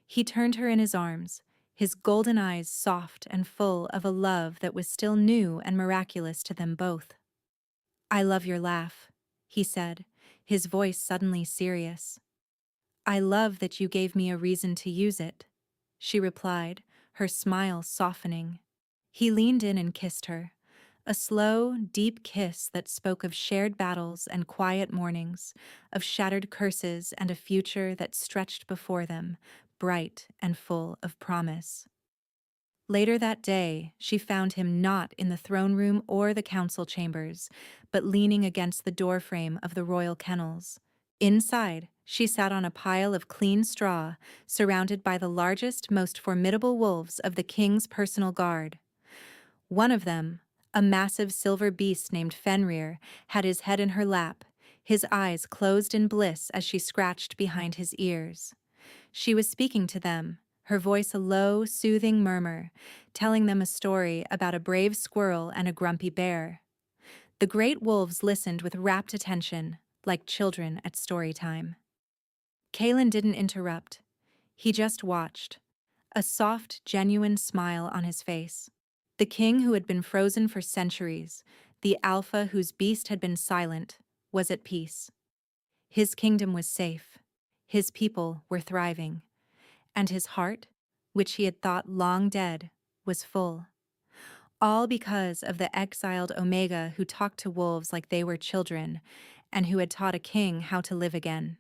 He turned her in his arms, his golden eyes soft and full of a love that was still new and miraculous to them both. "I love your laugh," he said, his voice suddenly serious. "I love that you gave me a reason to use it," she replied, her smile softening. He leaned in and kissed her, a slow, deep kiss that spoke of shared battles and quiet mornings, of shattered curses and a future that stretched before them, bright and full of promise. Later that day, she found him not in the throne room or the council chambers, but leaning against the doorframe of the royal kennels. Inside, she sat on a pile of clean straw, surrounded by the largest, most formidable wolves of the king's personal guard. One of them, a massive silver beast named Fenrir, had his head in her lap, his eyes closed in bliss as she scratched behind his ears. She was speaking to them, her voice a low, soothing murmur, telling them a story about a brave squirrel and a grumpy bear. The great wolves listened with rapt attention, like children at story time. Kalen didn't interrupt. He just watched, a soft, genuine smile on his face. The king who had been frozen for centuries, the alpha whose beast had been silent, was at peace. His kingdom was safe. His people were thriving. And his heart, which he had thought long dead, was full. All because of the exiled Omega who talked to wolves like they were children, and who had taught a king how to live again.